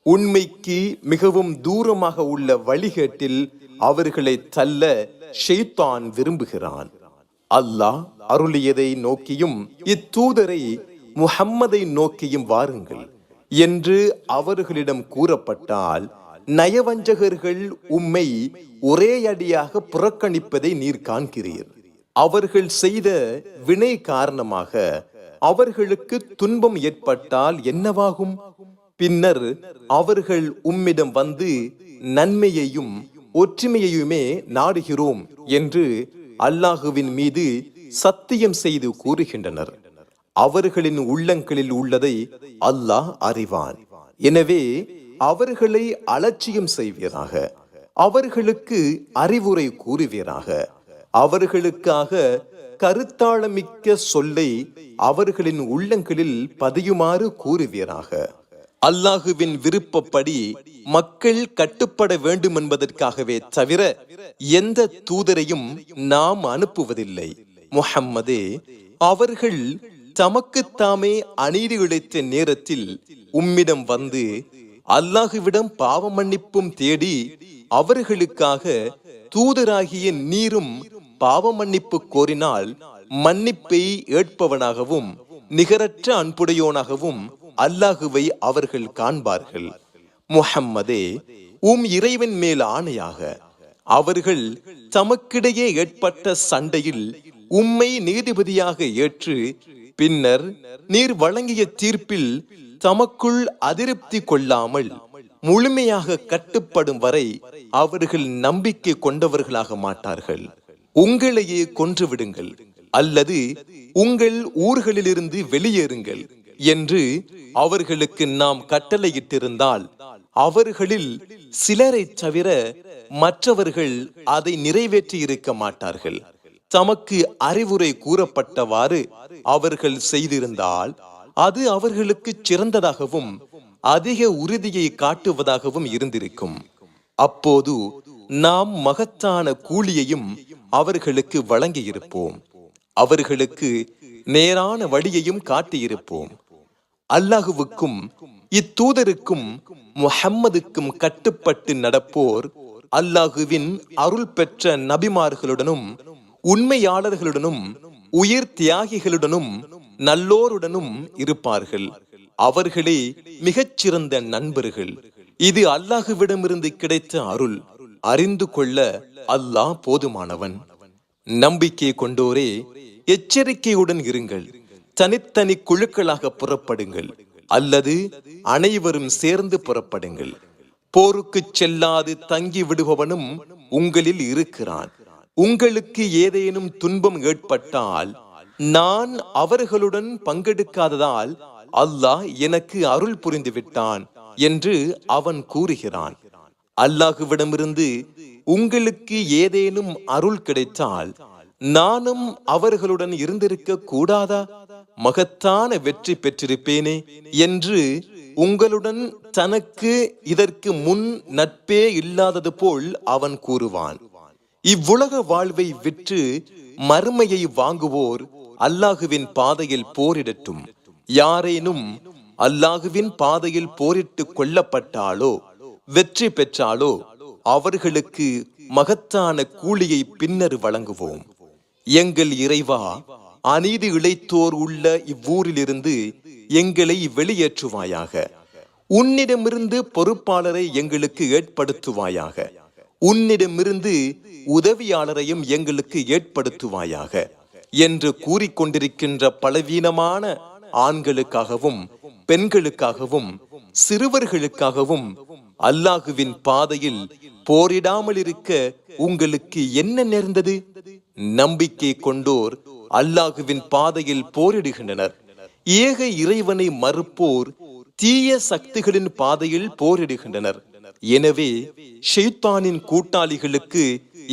உண்மைக்கு மிகவும் தூரமாக உள்ள வழிகேட்டில் அவர்களை தள்ள ஷைத்தான் விரும்புகிறான். அல்லாஹ் அருளியதை நோக்கியும் இத்தூதரை முஹம்மதை நோக்கியும் வாருங்கள் என்று அவர்களிடம் கூறப்பட்டால், நயவஞ்சகர்கள் உம்மை ஒரே அடியாக புறக்கணிப்பதை நீர் காண்கிறீர். அவர்கள் செய்த வினை காரணமாக அவர்களுக்கு துன்பம் ஏற்பட்டால் என்னவாகும்? பின்னர் அவர்கள் உம்மிடம் வந்து நன்மையையும் ஒற்றுமையையுமே நாடுகிறோம் என்று அல்லாஹுவின் மீது சத்தியம் செய்து கூறுகின்றனர். அவர்களின் உள்ளங்களில் உள்ளதை அல்லாஹ் அறிவான். எனவே அவர்களை அலட்சியம் செய்வீராக. அவர்களுக்கு அறிவுரை கூறுவீராக. அவர்களுக்காக கருத்தாளமிக்க சொல்லை அவர்களின் உள்ளங்களில் பதியுமாறு கூறுவீராக. அல்லாஹுவின் விருப்பப்படி மக்கள் கட்டுப்பட வேண்டும் என்பதற்காகவே தவிர எந்த தூதரையும் நாம் அனுப்புவதில்லை. முஹம்மதே, அவர்கள் தமக்குத்தாமே அநீதி இழைத்த நேரத்தில் உம்மிடம் வந்து அல்லாஹுவிடம் பாவ மன்னிப்பும் தேடி அவர்களுக்காக தூதராகிய நீரும் பாவ மன்னிப்பு கோரினால் மன்னிப்பை ஏற்பவனாகவும் நிகரற்ற அன்புடையோனாகவும் அல்லாஹுவை அவர்கள் காண்பார்கள். முஹம்மதே, இறைவன் மேல் ஆணையாக, அவர்கள் தமக்கிடையே ஏற்பட்ட சண்டையில் உம்மை நீதிபதியாக ஏற்று பின்னர் நீர் வழங்கிய தீர்ப்பில் தமக்குள் அதிருப்தி கொள்ளாமல் முழுமையாக கட்டுப்படும் வரை அவர்கள் நம்பிக்கை கொண்டவர்களாக மாட்டார்கள். உங்களையே கொன்றுவிடுங்கள் அல்லது உங்கள் ஊர்களிலிருந்து வெளியேறுங்கள் என்று அவர்களுக்கு நாம் கட்டளையிட்டிருந்தால் அவர்களில் சிலரை தவிர மற்றவர்கள் அதை நிறைவேற்றி இருக்க மாட்டார்கள். தமக்கு அறிவுரை கூறப்பட்டவாறு அவர்கள் செய்திருந்தால் அது அவர்களுக்கு சிறந்ததாகவும் அதிக உறுதியை காட்டுவதாகவும் இருந்திருக்கும். அப்போது நாம் மகத்தான கூலியையும் அவர்களுக்கு வழங்கியிருப்போம், அவர்களுக்கு நேரான வழியையும் காட்டியிருப்போம். அல்லாஹுவுக்கும் இத்தூதருக்கும் முஹம்மதுக்கும் கட்டுப்பட்டு நடப்போர் அல்லாஹுவின் அருள் பெற்ற நபிமார்களுடனும் உண்மையாளர்களுடனும் உயிர் தியாகிகளுடனும் நல்லோருடனும் இருப்பார்கள். அவர்களே மிகச்சிறந்த நண்பர்கள். இது அல்லாஹுவிடமிருந்து கிடைத்த அருள். அறிந்து கொள்ள அல்லாஹ் போதுமானவன். நம்பிக்கை கொண்டோரே, எச்சரிக்கையுடன் இருங்கள். தனித்தனி குழுக்களாக புறப்படுங்கள் அல்லது அனைவரும் சேர்ந்து புறப்படுங்கள். போருக்கு செல்லாது தங்கி விடுபவனும் உங்களில் இருக்கிறான். உங்களுக்கு ஏதேனும் துன்பம் ஏற்பட்டால் நான் அவர்களுடன் பங்கெடுக்காததால் அல்லாஹ் எனக்கு அருள் புரிந்து விட்டான் என்று அவன் கூறுகிறான். அல்லாஹுவிடமிருந்து உங்களுக்கு ஏதேனும் அருள் கிடைத்தால் நானும் அவர்களுடன் இருந்திருக்க கூடாதா? மகத்தான வெற்றி பெற்றிருப்பேனே என்று உங்களுடன் தனக்கு இதற்கு முன் நட்பே இல்லாதது போல் அவன் கூறுவான். இவ்வுலக வாழ்வை விற்று மறுமையை வாங்குவோர் அல்லாஹுவின் பாதையில் போரிடட்டும். யாரேனும் அல்லாஹுவின் பாதையில் போரிட்டு கொல்லப்பட்டாலோ வெற்றி பெற்றாலோ அவர்களுக்கு மகத்தான கூலியை பின்னர் வழங்குவோம். எங்கள் இறைவா, அநீதி இழைத்தோர் உள்ள இவ்வூரிலிருந்து எங்களை வெளியேற்றுவாயாக. உன்னிடமிருந்து பொறுப்பாளரை எங்களுக்கு ஏற்படுத்துவாயாக. உன்னிடமிருந்து உதவியாளரையும் எங்களுக்கு ஏற்படுத்துவாயாக என்று கூறிக்கொண்டிருக்கின்ற பலவீனமான ஆண்களுக்காகவும் பெண்களுக்காகவும் சிறுவர்களுக்காகவும் அல்லாஹுவின் பாதையில் போரிடாமல் இருக்க உங்களுக்கு என்ன நேர்ந்தது? நம்பிக்கை கொண்டோர் அல்லாஹுவின் பாதையில் போரிடுகின்றனர். ஏக இறைவனை மறுப்போர் தீய சக்திகளின் பாதையில் போரிடுகின்றனர். எனவே ஷைத்தானின் கூட்டாளிகளுக்கு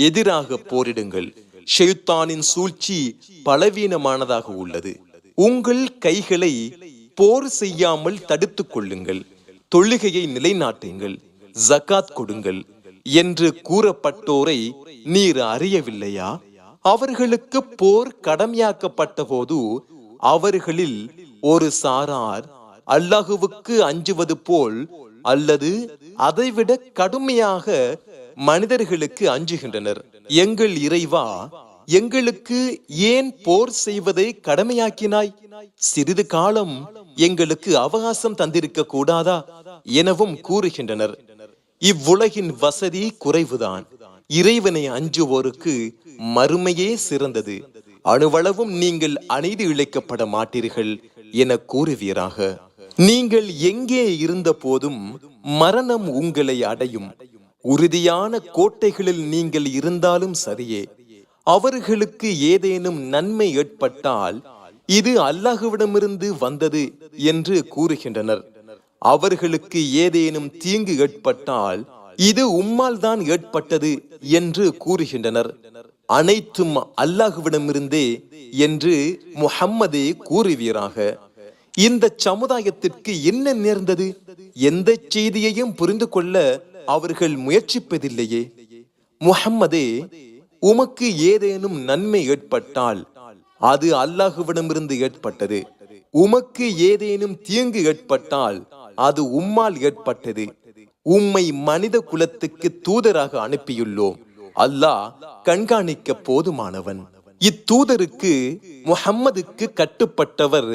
எதிராக போரிடுங்கள். ஷைத்தானின் சூழ்ச்சி பலவீனமானதாக உள்ளது. உங்கள் கைகளை போர் செய்யாமல் தடுத்துக் கொள்ளுங்கள். தொழுகையை நிலைநாட்டுங்கள், ஜகாத் கொடுங்கள் என்று கூறப்பட்டோரை நீர் அறியவில்லையா? அவர்களுக்கு போர் கடமையாக்கப்பட்ட போது அவர்களில் ஒரு சாரார் அல்லாஹுவுக்கு அஞ்சுவது போல் அல்லது அதைவிட கடுமையாக மனிதர்களுக்கு அஞ்சுகின்றனர். எங்கள் இறைவா, எங்களுக்கு ஏன் போர் செய்வதை கடமையாக்கினாய்? சிறிது காலம் எங்களுக்கு அவகாசம் தந்திருக்க கூடாதா எனவும் கூறுகின்றனர். இவ்வுலகின் வசதி குறைவுதான். இறைவனை அஞ்சுவோருக்கு மறுமையே சிறந்தது. அணுவளவும் நீங்கள் அநீதி இழைக்கப்பட மாட்டீர்கள் என கூறுவீராக. நீங்கள் எங்கே இருந்த போதும் மரணம் உங்களை அடையும். உறுதியான கோட்டைகளில் நீங்கள் இருந்தாலும் சரியே. அவர்களுக்கு ஏதேனும் நன்மை ஏற்பட்டால் இது அல்லாஹுவிடமிருந்து வந்தது என்று கூறுகின்றனர். அவர்களுக்கு ஏதேனும் தீங்கு ஏற்பட்டால் இது உம்மால் தான் ஏற்பட்டது என்று கூறுகின்றனர். அனைத்தும் அல்லாஹுவிடமிருந்தே என்று முஹம்மதே கூறுவீராக. இந்த சமுதாயத்திற்கு என்ன நேர்ந்தது? எந்த செய்தியையும் புரிந்து கொள்ள அவர்கள் முயற்சிப்பதில்லையே. முஹம்மதே, உமக்கு ஏதேனும் நன்மை ஏற்பட்டால் அது அல்லாஹுவிடமிருந்து ஏற்பட்டது. உமக்கு ஏதேனும் தீங்கு ஏற்பட்டால் அது உம்மால் ஏற்பட்டது. உம்மை மனித குலத்துக்கு தூதராக அனுப்பியுள்ளோம். அல்லாஹ் கண்காணிக்க போதுமானவன். இத்தூதருக்கு முஹம்மதுக்கு கட்டுப்பட்டவர்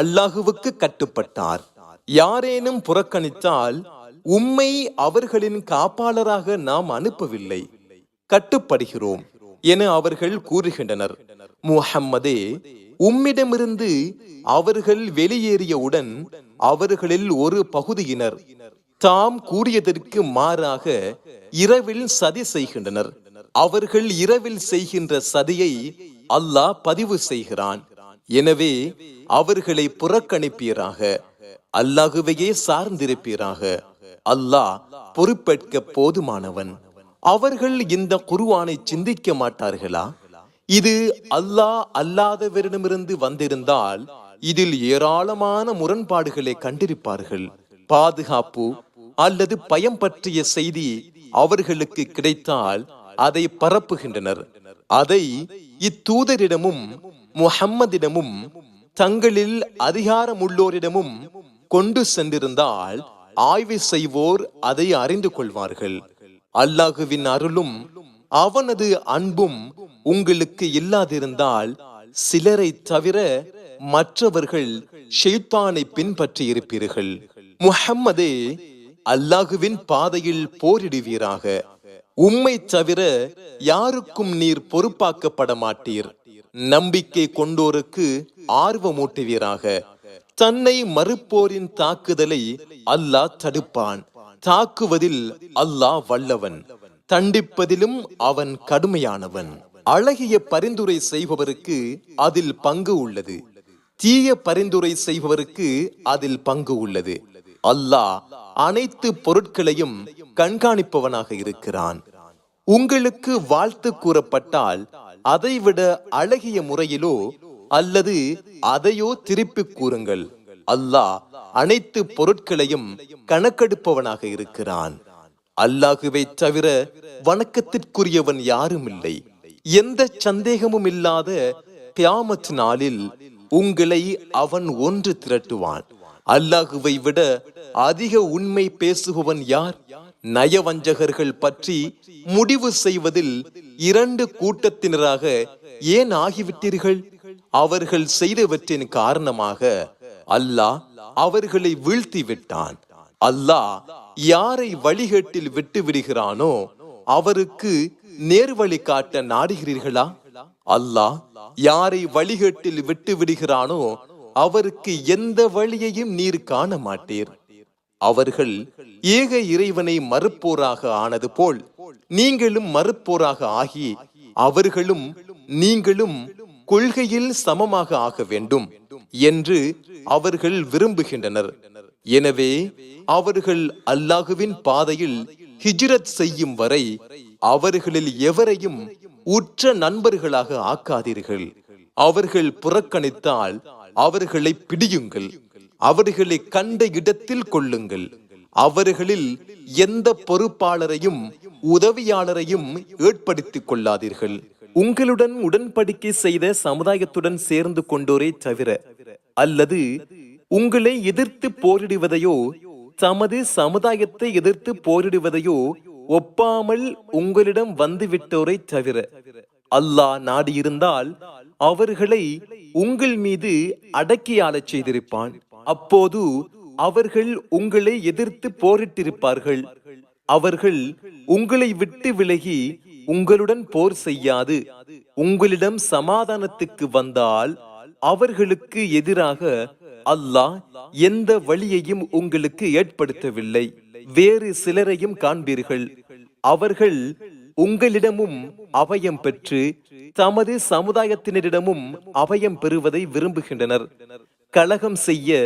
அல்லாஹுவுக்கு கட்டுப்பட்டார். யாரேனும் புறக்கணித்தால் உம்மை அவர்களின் காப்பாளராக நாம் அனுப்பவில்லை, கட்டுப்படுகிறோம் என அவர்கள் கூறுகின்றனர். முஹம்மதே, உம்மிடமிருந்து அவர்கள் வெளியேறியவுடன் அவர்களில் ஒரு பகுதியினர் தாம் கூறியதற்கு மாறாக இரவில் சதி செய்கின்றனர். அவர்கள் இரவில் செய்கின்ற சதியை அல்லாஹ் பதிவு செய்கிறான். எனவே அவர்களை புறக்கணிப்பீராக, அல்லாஹுவையே சார்ந்திருப்பீராக. அல்லாஹ் பொறுப்பேற்க போதுமானவன். அவர்கள் இந்த குர்ஆனை சிந்திக்க மாட்டார்களா? இது அல்லாஹ் அல்லாதவரிடமிருந்து வந்திருந்தால் இதில் ஏராளமான முரண்பாடுகளை கண்டிருப்பார்கள். பாதுகாப்பு அல்லது பயம் பற்றிய செய்தி அவர்களுக்கு கிடைத்தால் அதை பரப்புகின்றனர். அதை இத்தூதரிடமும் முஹம்மதிடமும் தங்களில் அதிகாரமுள்ளோரிடமும் கொண்டு சென்றிருந்தால் ஆய்வு செய்வோர் அதை அறிந்து கொள்வார்கள். அல்லாஹுவின் அருளும் அவனது அன்பும் உங்களுக்கு இல்லாதிருந்தால் சிலரை தவிர மற்றவர்கள் ஷைத்தானை பின்பற்றி இருப்பீர்கள். முஹம்மதே, அல்லாஹுவின் பாதையில் போரிடுவீராக. உம்மை தவிர யாருக்கும் நீர் பொறுப்பாக்கப்பட மாட்டீர். நம்பிக்கை கொண்டோருக்கு ஆர்வமூட்டுவீராக. தன்னை மறுப்போரின் தாக்குதலை அல்லாஹ் தடுப்பான். தாக்குவதில் அல்லாஹ் வல்லவன், தண்டிப்பதிலும் அவன் கடுமையானவன். அழகிய பரிந்துரை செய்பவருக்கு அதில் பங்கு உள்ளது, தீய பரிந்துரை செய்பவருக்கு அதில் பங்கு உள்ளது. அல்லாஹ் அனைத்து பொருட்களையும் கண்காணிப்பவனாக இருக்கிறான். உங்களுக்கு வாழ்த்து கூறப்பட்டால் அதைவிட அழகிய முறையிலோ அல்லது அதையோ திருப்பி கூறுங்கள். அல்லாஹ் அனைத்து பொருட்களையும் கணக்கெடுப்பவனாக இருக்கிறான். அல்லாஹுவை தவிர வணக்கத்திற்குரியவன் யாரும் இல்லை. எந்த சந்தேகமும் இல்லாத கியாமத் நாளில் உங்களை அவன் ஒன்று திரட்டுவான். அல்லாஹுவை விட அதிக உண்மை பேசுபவன் யார்? நயவஞ்சகர்கள் பற்றி முடிவு செய்வதில் இரண்டு கூட்டத்தினராக ஏன் ஆகிவிட்டீர்கள்? அவர்கள் செய்தவற்றின் காரணமாக அல்லாஹ் அவர்களை வீழ்த்தி விட்டான். அல்லாஹ் யாரை வழிகேட்டில் விட்டு விடுகிறானோ அவருக்கு நேர்வழி காட்ட நாடுகிறீர்களா? அல்லாஹ் யாரை வழிகேட்டில் விட்டு விடுகிறானோ அவருக்கு எந்த வழியையும் நீர் காண மாட்டீர். அவர்கள் ஏக இறைவனை மறுப்போராக ஆனது போல் நீங்களும் மறுப்போராக ஆகி அவர்களும் நீங்களும் கொள்கையில் சமமாக ஆக வேண்டும் என்று அவர்கள் விரும்புகின்றனர். எனவே அவர்கள் அல்லாஹுவின் பாதையில் ஹிஜ்ரத் செய்யும் வரை அவர்களில் எவரையும் உற்ற நண்பர்களாக ஆக்காதீர்கள். அவர்கள் புறக்கணித்தால் அவர்களை பிடியுங்கள், அவர்களை கண்ட இடத்தில் கொள்ளுங்கள். அவர்களில் எந்த பொறுப்பாளரையும் உதவியாளரையும் ஏற்படுத்திக் கொள்ளாதீர்கள். உங்களுடன் உடன்படிக்கை செய்த சமுதாயத்துடன் சேர்ந்து கொண்டோரே தவிர அல்லது உங்களை எதிர்த்து போரிடுவதையோ தமது சமுதாயத்தை எதிர்த்து போரிடுவதையோ ஒப்பாமல் உங்களிடம் வந்துவிட்டோரை தவிர அல்லாஹ் நாடியிருந்தால் அவர்களை உங்கள் மீது அடக்கியாளச் செய்திருப்பான். அப்போது அவர்கள் உங்களை எதிர்த்து போரிட்டிருப்பார்கள். அவர்கள் உங்களை விட்டு விலகி உங்களுடன் போர் செய்யாது உங்களிடம் சமாதானத்துக்கு வந்தால் அவர்களுக்கு எதிராக அல்லாஹ் எந்த வழியையும் உங்களுக்கு ஏற்படுத்தவில்லை. வேறு சிலரையும் காண்பீர்கள், அவர்கள் உங்களிடமும் அபயம் பெற்று தமது சமுதாயத்தினரிடமும் அபயம் பெறுவதை விரும்புகின்றனர். கலகம் செய்ய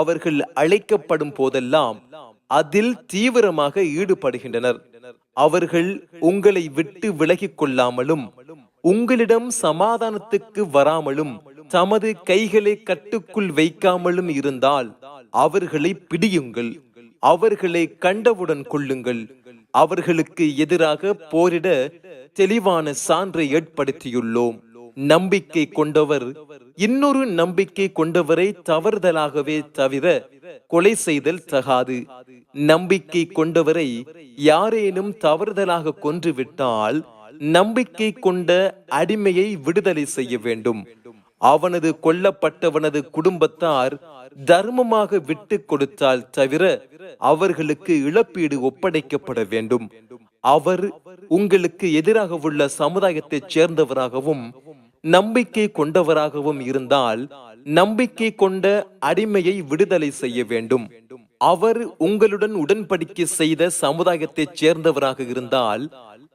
அவர்கள் அழைக்கப்படும் போதெல்லாம் அதில் தீவிரமாக ஈடுபடுகின்றனர். அவர்கள் உங்களை விட்டு விலகிக் கொள்ளாமலும் உங்களிடம் சமாதானத்துக்கு வராமலும் தமது கைகளை கட்டுக்குள் வைக்காமலும் இருந்தால் அவர்களை பிடியுங்கள், அவர்களை கண்டவுடன் கொள்ளுங்கள். அவர்களுக்கு எதிராக போரிட தெளிவான சான்றை ஏற்படுத்தியுள்ளோம். நம்பிக்கை கொண்டவர் இன்னொரு நம்பிக்கை கொண்டவரை தவறுதலாகவே தவிர கொலை செய்தல் தகாது. நம்பிக்கை கொண்டவரை யாரேனும் தவறுதலாக கொன்றுவிட்டால் நம்பிக்கை கொண்ட அடிமையை விடுதலை செய்ய வேண்டும். அவனது கொல்லப்பட்டவனது குடும்பத்தார் தர்மமாக விட்டு கொடுத்தால் தவிர அவர்களுக்கு இழப்பீடு ஒப்படைக்கப்பட வேண்டும். அவர் உங்களுக்கு எதிராக உள்ள சமுதாயத்தைச் சேர்ந்தவராகவும் நம்பிக்கை கொண்டவராகவும் இருந்தால் நம்பிக்கை கொண்ட அடிமையை விடுதலை செய்ய வேண்டும். அவர் உங்களுடன் உடன்படிக்கை செய்த சமுதாயத்தைச் சேர்ந்தவராக இருந்தால்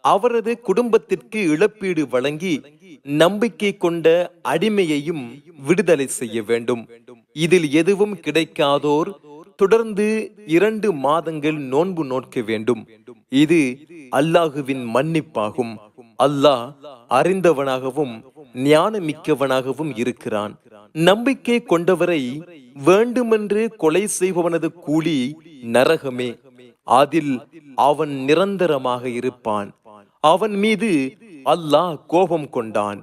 அவரது குடும்பத்திற்கு இழப்பீடு வழங்கி நம்பிக்கை கொண்ட அடிமையையும் விடுதலை செய்ய வேண்டும். இதில் எதுவும் கிடைக்காதோர் தொடர்ந்து 2 மாதங்கள் நோன்பு நோக்க வேண்டும். இது அல்லாஹுவின் மன்னிப்பாகும். அல்லாஹ் அறிந்தவனாகவும் ஞானமிக்கவனாகவும் இருக்கிறான். நம்பிக்கை கொண்டவரை வேண்டுமென்று கொலை செய்பவனது கூலி நரகமே. அதில் அவன் நிரந்தரமாக இருப்பான். அவன் மீது அல்லாஹ் கோபம் கொண்டான்,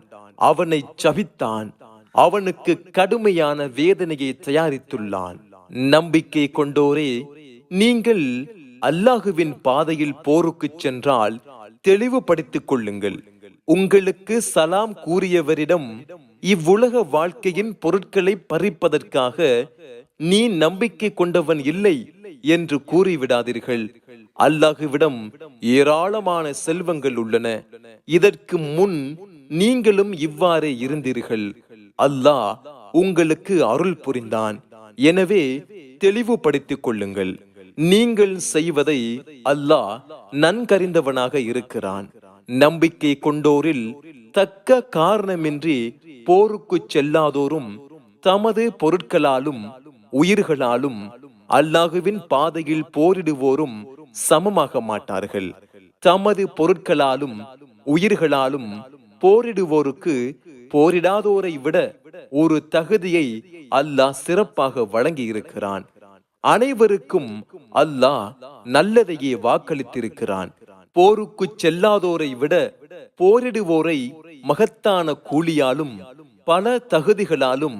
அவனை சபித்தான், அவனுக்கு கடுமையான வேதனையை தயாரித்துள்ளான். நம்பிக்கை கொண்டோரே, நீங்கள் அல்லாஹுவின் பாதையில் போருக்கு சென்றால் தெளிவுபடுத்திக் கொள்ளுங்கள். உங்களுக்கு சலாம் கூறியவரிடம் இவ்வுலக வாழ்க்கையின் பொருட்களை பறிப்பதற்காக நீ நம்பிக்கை கொண்டவன் இல்லை என்று கூறிவிடாதீர்கள். அல்லாஹுவிடம் ஏராளமான செல்வங்கள் உள்ளன. இதற்கு முன் நீங்களும் இவ்வாறே இருந்தீர்கள். அல்லாஹ் உங்களுக்கு அருள் புரிந்தான். எனவே தெளிவுபடுத்திக் கொள்ளுங்கள். நீங்கள் செய்வதை அல்லாஹ் நன்கறிந்தவனாக இருக்கிறான். நம்பிக்கை கொண்டோரில் தக்க காரணமின்றி போருக்கு செல்லாதோரும் தமது பொருட்களாலும் உயிர்களாலும் அல்லாஹுவின் பாதையில் போரிடுவோரும் சமமாக மாட்டார்கள். தமது பொருட்களாலும் உயிர்களாலும் போரிடுவோருக்கு போரிடாதோரை விட ஒரு தகுதியை அல்லாஹ் சிறப்பாக வழங்கி இருக்கிறான். அனைவருக்கும் அல்லாஹ் நல்லதையே வாக்களித்திருக்கிறான். போருக்கு செல்லாதோரை விட போரிடுவோரை மகத்தான கூலியாலும் பல தகுதிகளாலும்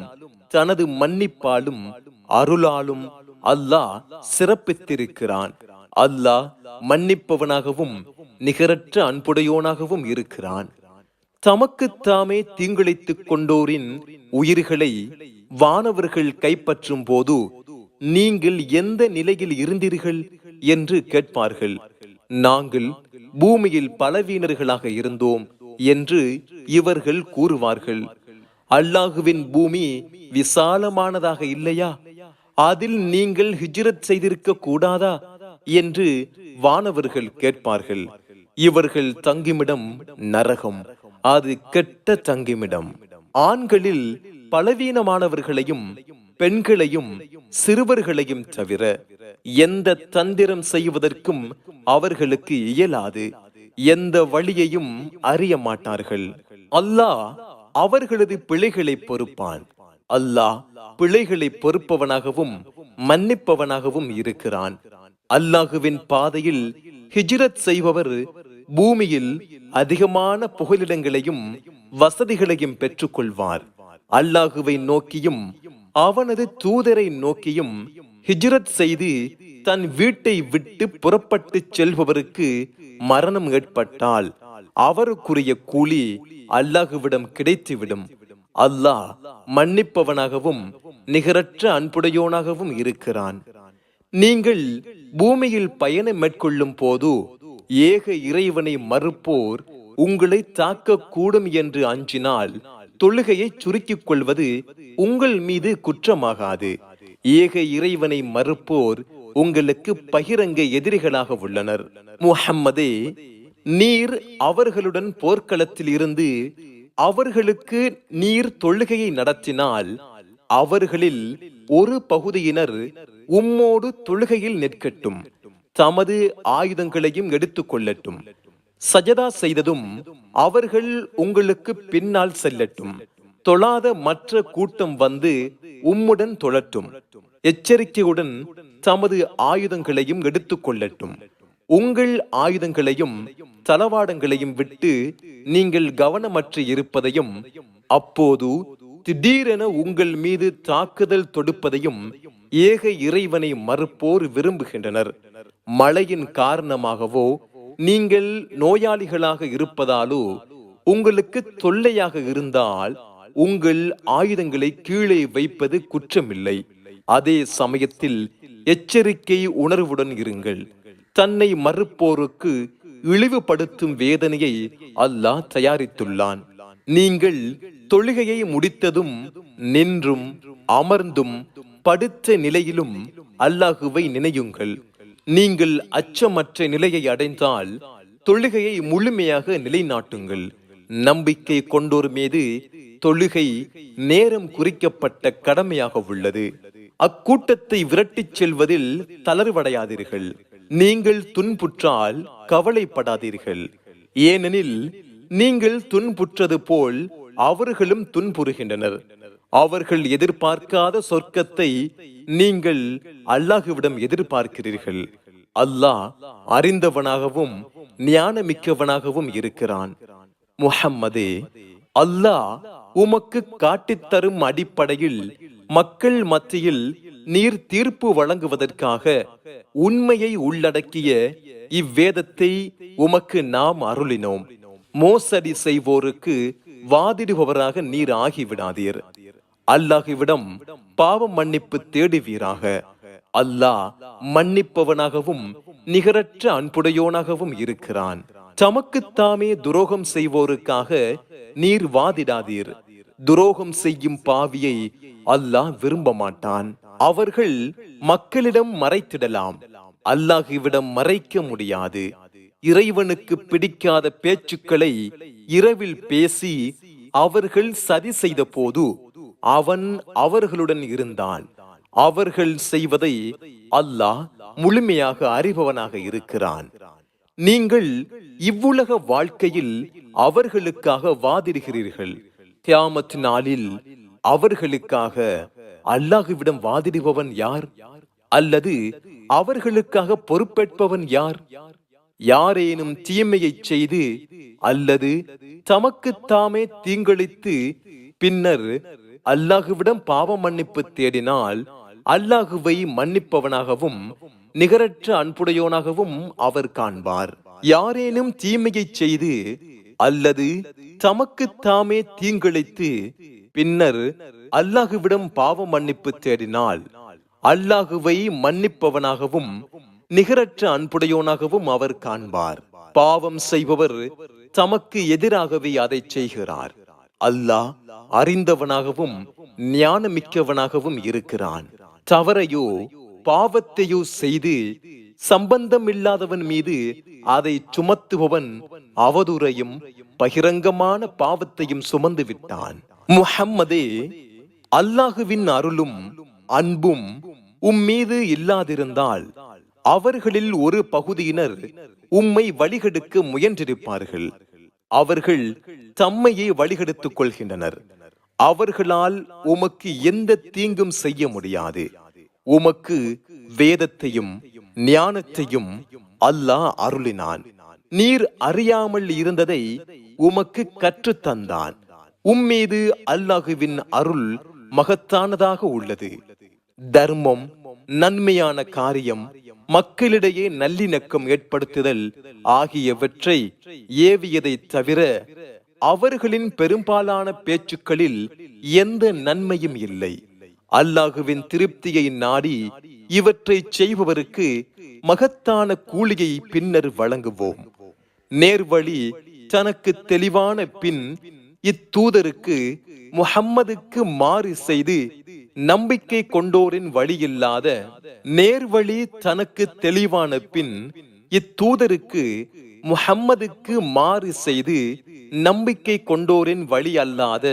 தனது மன்னிப்பாலும் அருளாலும் அல்லாஹ் சிறப்பித்திருக்கிறான். அல்லாஹ் மன்னிப்பவனாகவும் நிகரற்ற அன்புடையோனாகவும் இருக்கிறான். தமக்கு தாமே தீங்கிழைத்துக் கொண்டோரின் உயிர்களை வானவர்கள் கைப்பற்றும் போது நீங்கள் எந்த நிலையில் இருந்தீர்கள் என்று கேட்பார்கள். நாங்கள் பூமியில் பலவீனர்களாக இருந்தோம் என்று இவர்கள் கூறுவார்கள். அல்லாஹுவின் பூமி விசாலமானதாக இல்லையா? அதில் நீங்கள் ஹிஜ்ரத் செய்திருக்க கூடாதா என்று வானவர்கள் கேட்பார்கள். இவர்கள் தங்குமிடம் நரகம், அது கெட்ட தங்குமிடம். ஆண்களில் பலவீனமானவர்களையும் பெண்களையும் சிறுவர்களையும் தவிர எந்த தந்திரம் செய்வதற்கும் அவர்களுக்கு இயலாது. எந்த வழியையும் அறிய மாட்டார்கள். அல்லாஹ் அவர்களது பிழைகளை பொறுப்பான். அல்லாஹ் பிழைகளை பொறுப்பவனாகவும் மன்னிப்பவனாகவும் இருக்கிறான். அல்லாஹுவின் பாதையில் ஹிஜ்ரத் செய்பவர் பூமியில் அதிகமான புகலிடங்களையும் வசதிகளையும் பெற்றுக் கொள்வார். அல்லாஹுவை நோக்கியும் அவனது தூதரை நோக்கியும் ஹிஜ்ரத் செய்து தன் வீட்டை விட்டு புறப்பட்டு செல்பவருக்கு மரணம் ஏற்பட்டால் அவருக்குரிய கூலி அல்லாஹுவிடம் கிடைத்துவிடும். அல்லாஹ் மன்னிப்பவனாகவும் நிகரற்ற அன்புடையோனாகவும் இருக்கிறான். நீங்கள் பூமியில் பயணம் மேற்கொள்ளும் போது ஏக இறைவனை மறுப்போர் உங்களை தாக்க கூடும் என்று அஞ்சினால் தொழுகையை சுருக்கிக் கொள்வது உங்கள் மீது குற்றமாகாது. ஏக இறைவனை மறுப்போர் உங்களுக்கு பகிரங்க எதிரிகளாக உள்ளனர். முஹம்மதே, நீர் அவர்களுடன் போர்க்களத்தில் இருந்து அவர்களுக்கு நீர் தொழுகையை நடத்தினால் அவர்களில் ஒரு பகுதியினர் உம்மோடு தொழுகையில் நிற்கட்டும், தமது ஆயுதங்களையும் எடுத்துக் கொள்ளட்டும். சஜதா செய்ததும் அவர்கள் உங்களுக்கு பின்னால் செல்லட்டும். தொழாத மற்ற கூட்டம் வந்து உம்முடன் தொழட்டும். எச்சரிக்கையுடன் தமது ஆயுதங்களையும் எடுத்துக் கொள்ளட்டும். உங்கள் ஆயுதங்களையும் தளவாடங்களையும் விட்டு நீங்கள் கவனமற்று இருப்பதையும் அப்போது திடீரென உங்கள் மீது தாக்குதல் தொடுப்பதையும் ஏக இறைவனை மறுப்போர் விரும்புகின்றனர். மழையின் காரணமாகவோ நீங்கள் நோயாளிகளாக இருப்பதாலோ உங்களுக்கு தொல்லையாக இருந்தால் உங்கள் ஆயுதங்களை கீழே வைப்பது குற்றமில்லை. அதே சமயத்தில் எச்சரிக்கை உணர்வுடன் இருங்கள். தன்னை மறுப்போருக்கு இழிவுபடுத்தும் வேதனையை அல்லாஹ் தயாரித்துள்ளான். நீங்கள் தொழுகையை முடித்ததும் நின்றும் அமர்ந்தும் படுத்த நிலையிலும் அல்லாஹுவை நினையுங்கள். நீங்கள் அச்சமற்ற நிலையை அடைந்தால் தொழுகையை முழுமையாக நிலைநாட்டுங்கள். நம்பிக்கை கொண்டோர் மீது தொழுகை நேரம் குறிக்கப்பட்ட கடமையாக உள்ளது. அக்கூட்டத்தை விரட்டிச் செல்வதில் தளர்வடையாதீர்கள். நீங்கள் துன்புற்றால் கவலைப்படாதீர்கள். ஏனெனில் நீங்கள் துன்புற்றது போல் அவர்களும் துன்புறுகின்றனர். அவர்கள் எதிர்பார்க்காத சொர்க்கத்தை நீங்கள் அல்லாஹுவிடம் எதிர்பார்க்கிறீர்கள். அல்லாஹ் அறிந்தவனாகவும் ஞானமிக்கவனாகவும் இருக்கிறான். முஹம்மதே, அல்லாஹ் உமக்கு காட்டித்தரும் அடிப்படையில் மக்கள் மத்தியில் நீர் தீர்ப்பு வழங்குவதற்காக உண்மையை உள்ளடக்கிய இவ்வேதத்தை உமக்கு நாம் அருளினோம். மோசடி செய்வோருக்கு வாதிடுபவராக நீர் ஆகிவிடாதீர். அல்லாஹுவிடம் பாவ மன்னிப்பு தேடுவீராக. அல்லாஹ் மன்னிப்பவனாகவும் நிகரற்ற அன்புடையோனாகவும் இருக்கிறான். தமக்குத்தாமே துரோகம் செய்வோருக்காக நீர் வாதிடாதீர். துரோகம் செய்யும் பாவியை அல்லாஹ் விரும்ப மாட்டான். அவர்கள் மக்களிடம் மறைத்திடலாம், அல்லாஹுவிடம் மறைக்க முடியாது. இறைவனுக்கு பிடிக்காத பேச்சுக்களை இரவில் பேசி அவர்கள் சதி செய்த போது அவன் அவர்களுடன் இருந்தான். அவர்கள் செய்வதை அல்லாஹ் முழுமையாக அறிபவனாக இருக்கிறான். நீங்கள் இவ்வுலக வாழ்க்கையில் அவர்களுக்காக வாதிடுகிறீர்கள். கியாமத் நாளில் அவர்களுக்காக அல்லாஹுவிடம் வாதிடுபவன் யார்? அல்லது அவர்களுக்காக பொறுப்பேற்பவன் யார்? யாரேனும் தீமையை செய்து அல்லது தமக்குத்தாமே தீங்களித்து பின்னர் அல்லாஹுவிடம் பாவ மன்னிப்பு தேடினால் அல்லாஹுவை மன்னிப்பவனாகவும் நிகரற்ற அன்புடையோனாகவும் அவர் காண்பார். யாரேனும் தீமையை செய்து அல்லது தமக்குத்தாமே தீங்கிழைத்து பின்னர் அல்லாஹுவிடம் பாவ மன்னிப்பு தேடினால் அல்லாஹுவை மன்னிப்பவனாகவும் நிகரற்ற அன்புடையோனாகவும் அவர் காண்பார். பாவம் செய்பவர் தமக்கு எதிராகவே அதை செய்கிறார். அல்லாஹ் அறிந்தவனாகவும் ஞானமிக்கவனாகவும் இருக்கிறான். தவறையோ பாவத்தையோ செய்து சம்பந்தமில்லாதவன் மீது அதை சுமத்துபவன் அவதூறையும் பகிரங்கமான பாவத்தையும் சுமந்து விட்டான். முஹம்மதே, அல்லாஹுவின் அருளும் அன்பும் உம்மீது இல்லாதிருந்தால் அவர்களில் ஒரு பகுதியினர் உம்மை வழிகெடுக்க முயன்றிருப்பார்கள். அவர்கள் தம்மையே வழிகெடுத்துக் கொள்கின்றனர். அவர்களால் உமக்கு எந்த தீங்கும் செய்ய முடியாது. உமக்கு வேதத்தையும் ஞானத்தையும் அல்லாஹ் அருளினான். நீர் அறியாமல் இருந்ததை உமக்கு கற்றுத் தந்தான். உம்மீது அல்லாஹுவின் அருள் மகத்தானதாக உள்ளது. தர்மம், நன்மையான காரியம், மக்களிடையே நல்லிணக்கம் ஏற்படுத்துதல் ஆகியவற்றை ஏவியதை தவிர அவர்களின் பெரும்பாலான பேச்சுக்களில் எந்த நன்மையும் இல்லை. அல்லாஹுவின் திருப்தியை நாடி இவற்றை செய்பவருக்கு மகத்தான கூலியை பின்னர் வழங்குவோம். நேர்வழி தனக்கு தெளிவான பின் இத்தூதருக்கு முஹம்மதுக்கு மாறு செய்து நம்பிக்கை கொண்டோரின் வழியில்லாத நேர்வழி தனக்கு தெளிவான பின் இத்தூதருக்கு முஹம்மதுக்கு மாறு செய்து நம்பிக்கை கொண்டோரின் வழி அல்லாத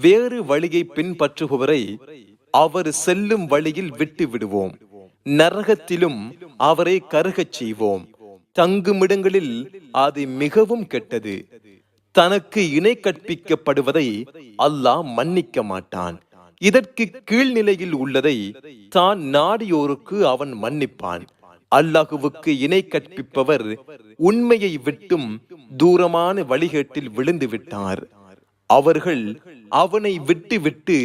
வேறு வழியை பின்பற்றுபவரை அவர் செல்லும் வழியில் விட்டு விடுவோம். நரகத்திலும் அவரை கருகச் செய்வோம். தங்குமிடங்களில் அது மிகவும் கெட்டது. தனக்கு இணை கற்பிக்கப்படுவதை அல்லாஹ் மன்னிக்க மாட்டான். இதற்கு கீழ்நிலையில் உள்ளதை தான் நாடியோருக்கு அவன் மன்னிப்பான். அல்லாஹுவுக்கு இணை கற்பிப்பவர் உண்மையை விட்டும் தூரமான வழிகேட்டில் விழுந்து விட்டார். அவர்கள் அவனை விட்டு விட்டு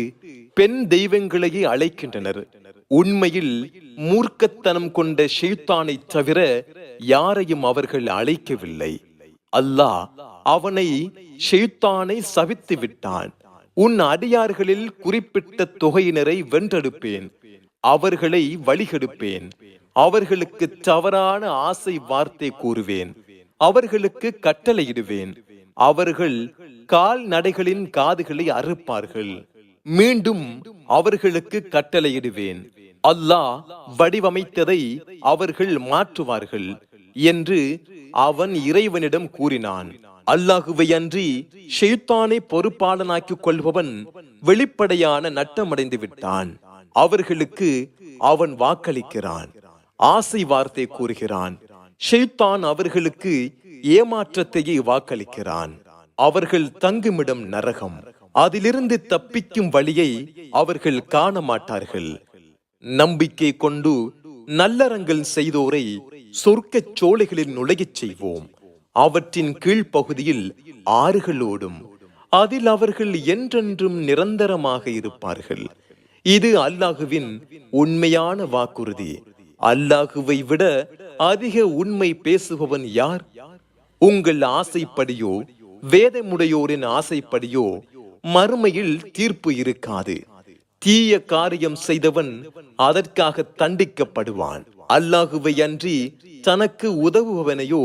பெண் தெய்வங்களையே அழைக்கின்றனர். உண்மையில் மூர்க்கத்தனம் கொண்ட ஷைத்தானை தவிர யாரையும் அவர்கள் அழைக்கவில்லை. அல்லாஹ் அவனை ஷைத்தானை சபித்து விட்டான். உன் அடியார்களில் குறிப்பிட்ட தொகையினரை வென்றெடுப்பேன். அவர்களை வழிகெடுப்பேன். அவர்களுக்கு தவறான ஆசை வார்த்தை கூறுவேன். அவர்களுக்கு கட்டளையிடுவேன். அவர்கள் கால்நடைகளின் காதுகளை அறுப்பார்கள். மீண்டும் அவர்களுக்கு கட்டளையிடுவேன். அல்லாஹ் வடிவமைத்ததை அவர்கள் மாற்றுவார்கள் என்று அவன் இறைவனிடம் கூறினான். அல்லாஹுவை அன்றி ஷைத்தானை பொறுப்பாளனாக்கிக் கொள்பவன் வெளிப்படையான நட்டமடைந்து விட்டான். அவர்களுக்கு அவன் வாக்களிக்கிறான், ஆசை வார்த்தை கூறுகிறான். ஷைத்தான் அவர்களுக்கு ஏமாற்றத்தையே வாக்களிக்கிறான். அவர்கள் தங்குமிடம் நரகம். அதிலிருந்து தப்பிக்கும் வழியை அவர்கள் காண மாட்டார்கள். நம்பிக்கை கொண்டு நல்லறங்கள் செய்தோரை சொர்க்கச் சோலைகளில் நுழையச் செய்வோம். அவற்றின் கீழ்ப்பகுதியில் ஆறுகளோடும் அதில் அவர்கள் என்றென்றும் நிரந்தரமாக இருப்பார்கள். இது அல்லாஹுவின் உண்மையான வாக்குறுதி. அல்லாஹுவை விட அதிக உண்மை பேசுபவன் யார்? உங்கள் ஆசைப்படியோ வேதமுடையோரின் ஆசைப்படியோ மறுமையில் தீர்ப்பு இருக்காது. தீய காரியம் செய்தவன் அதற்காக தண்டிக்கப்படுவான். அல்லாஹுவை அன்றி தனக்கு உதவுபவனையோ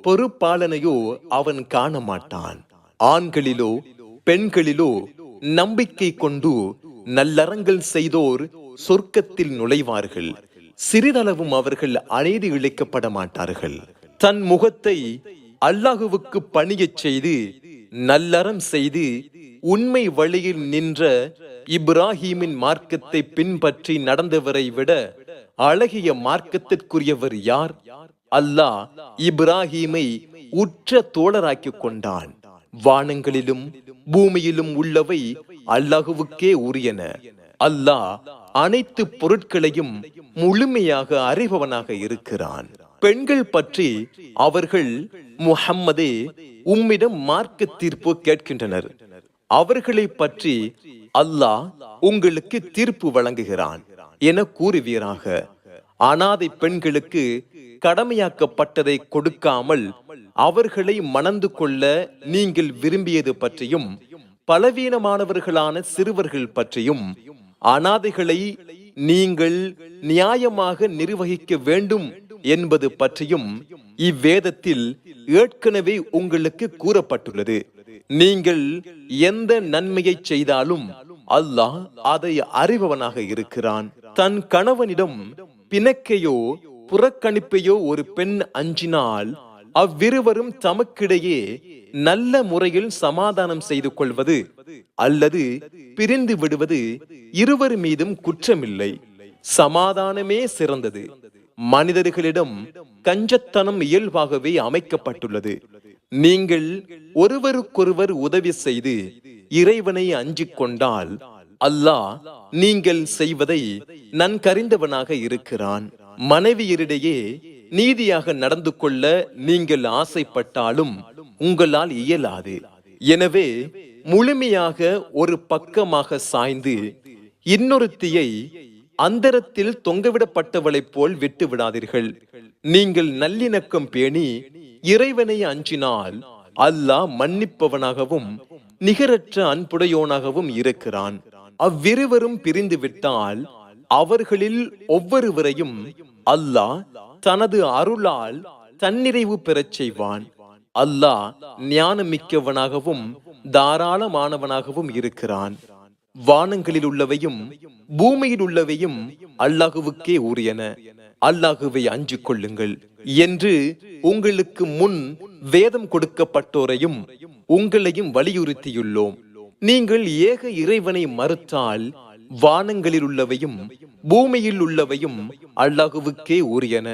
பொறுப்பாளனையோ அவன் காண மாட்டான். ஆண்களிலோ பெண்களிலோ நம்பிக்கை கொண்டு நல்லறங்கள் செய்தோர் சொர்க்கத்தில் நுழைவார்கள். சிறிதளவும் அவர்கள் அநீதி இழைக்கப்பட மாட்டார்கள். தன் முகத்தை அல்லாஹுவுக்கு பணியச் செய்து நல்லறம் செய்து உண்மை வழியில் நின்ற இப்ராஹீமின் மார்க்கத்தை பின்பற்றி நடந்தவரை விட அழகிய மார்க்கத்திற்குரியவர் யார்? அல்லாஹ் இப்ராஹீமை உற்ற தோழராக்கிக் கொண்டான். வானங்களிலும் பூமியிலும் உள்ளவை அல்லாஹுவுக்கே உரியன. அல்லாஹ் அனைத்து பொருட்களையும் முழுமையாக அறிபவனாக இருக்கிறான். பெண்கள் பற்றி அவர்கள் முஹம்மதே உம்மிடம் மார்க்க தீர்ப்பு கேட்கின்றனர். அவர்களை பற்றி அல்லாஹ் உங்களுக்கு தீர்ப்பு வழங்குகிறான் என கூறுவீராக. அனாதை பெண்களுக்கு கடமையாக்கப்பட்டதை கொடுக்காமல் அவர்களை மணந்து கொள்ள நீங்கள் விரும்பியது பற்றியும், பலவீனமானவர்களான சிறுவர்கள் பற்றியும், அனாதைகளை நீங்கள் நியாயமாக நிர்வகிக்க வேண்டும் என்பது பற்றியும் இவ்வேதத்தில் ஏற்கனவே உங்களுக்கு கூறப்பட்டுள்ளது. நீங்கள் எந்த நன்மையை செய்தாலும் அல்லாஹ் அதை அறிபவனாக இருக்கிறான். தன் கணவனிடம் பிணக்கையோ புறக்கணிப்பையோ ஒரு பெண் அஞ்சினால் அவ்விருவரும் தமக்கிடையே நல்ல முறையில் சமாதானம் செய்து கொள்வது அல்லது பிரிந்து விடுவது இருவர் மீதும் குற்றமில்லை. சமாதானமே சிறந்தது. மனிதர்களிடம் கஞ்சத்தனம் இயல்பாகவே அமைக்கப்பட்டுள்ளது. நீங்கள் ஒருவருக்கொருவர் உதவி செய்து இறைவனை அஞ்சிக் கொண்டால் அல்லாஹ் நீங்கள் செய்வதை நன்கறிந்தவனாக இருக்கிறான். மனைவியரிடையே நீதியாக நடந்து கொள்ள நீங்கள் ஆசைப்பட்டாலும் உங்களால் இயலாது. எனவே முழுமையாக ஒரு பக்கமாக சாய்ந்து இன்னொருத்தியை அந்தரத்தில் தொங்கவிடப்பட்டவளைப் போல் விட்டு விடாதீர்கள். நீங்கள் நல்லிணக்கம் பேணி இறைவனை அஞ்சினால் அல்லாஹ் மன்னிப்பவனாகவும் நிகரற்ற அன்புடையோனாகவும் இருக்கிறான். அவ்விருவரும் பிரிந்து விட்டால் அவர்களில் ஒவ்வொருவரையும் அல்லாஹ் தனது அருளால் தன்னிறைவு பெறச் செய்வான். அல்லாஹ் ஞானமிக்கவனாகவும் தாராளமானவனாகவும் இருக்கிறான். வானங்களில் உள்ளவையும் பூமியில் உள்ளவையும் அல்லாஹுவுக்கே உரியன. அல்லாஹுவை அஞ்சிக் கொள்ளுங்கள் என்று உங்களுக்கு முன் வேதம் கொடுக்கப்பட்டோரையும் உங்களையும் வலியுறுத்தியுள்ளோம். நீங்கள் ஏக இறைவனை மறுத்தால் வானங்களில் உள்ளவையும் பூமியில் உள்ளவையும் அல்லாஹுவுக்கே உரியன.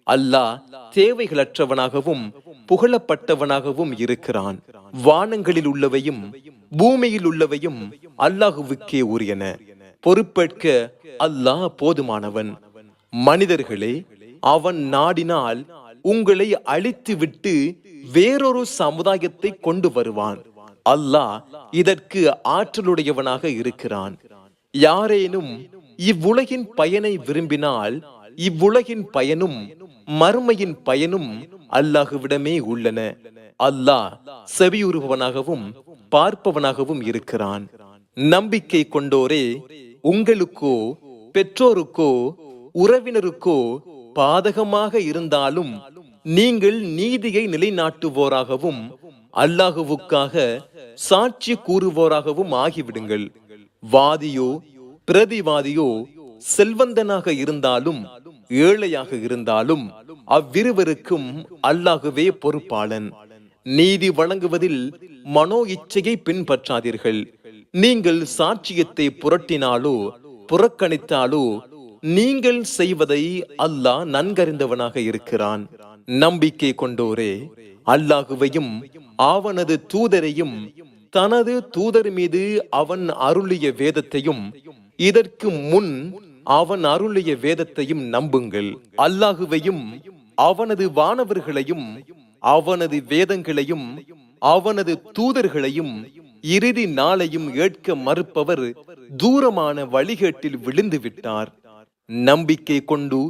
அல்லாஹ் தேவைகளற்றவனாகவும் புகழப்பட்டவனாகவும் இருக்கிறான். வானங்களில் உள்ளவையும் பூமியில் உள்ளவையும் அல்லாஹுவுக்கே உரியன. பொறுப்பேற்க அல்லாஹ் போதுமானவன். மனிதர்களே, அவன் நாடினால் உங்களை அழித்துவிட்டு வேறொரு சமுதாயத்தை கொண்டு வருவான். அல்லாஹ் இதற்கு ஆற்றலுடையவனாக இருக்கிறான். யாரேனும் இவ்வுலகின் பயனை விரும்பினால் இவ்வுலகின் பயனும் மறுமையின் பயனும் அல்லாஹுவிடமே உள்ளன. அல்லாஹ் செவியுறுபவனாகவும் பார்ப்பவனாகவும் இருக்கிறான். நம்பிக்கை கொண்டோரே, உங்களுக்கோ பெற்றோருக்கோ உறவினருக்கோ பாதகமாக இருந்தாலும் நீங்கள் நீதியை நிலைநாட்டுவோராகவும் அல்லாஹுவுக்காக சாட்சி கூறுவோராகவும் ஆகிவிடுங்கள். வாதியோ பிரதிவாதியோ செல்வந்தனாக இருந்தாலும் ஏழையாக இருந்தாலும் அவ்விருவருக்கும் அல்லாஹுவே பொறுப்பாளன். நீதி வழங்குவதில் மனோ இச்சையை பின்பற்றாதீர்கள். நீங்கள் சாட்சியத்தை புரட்டினாலோ புறக்கணித்தாலோ நீங்கள் செய்வதை அல்லாஹ் நன்கறிந்தவனாக இருக்கிறான். நம்பிக்கை கொண்டோரே, அல்லாஹுவையும் அவனது தூதரையும் தனது தூதர் மீது அவன் அருளிய வேதத்தையும் இதற்கு முன் அவன் அருளிய வேதத்தையும் நம்புங்கள். அல்லாஹுவையும் அவனது வானவர்களையும் அவனது வேதங்களையும் அவனது தூதர்களையும் இறுதி நாளையும் ஏற்க மறுப்பவர் தூரமான வழிகேட்டில் விழுந்து விட்டார். நம்பிக்கை கொண்டு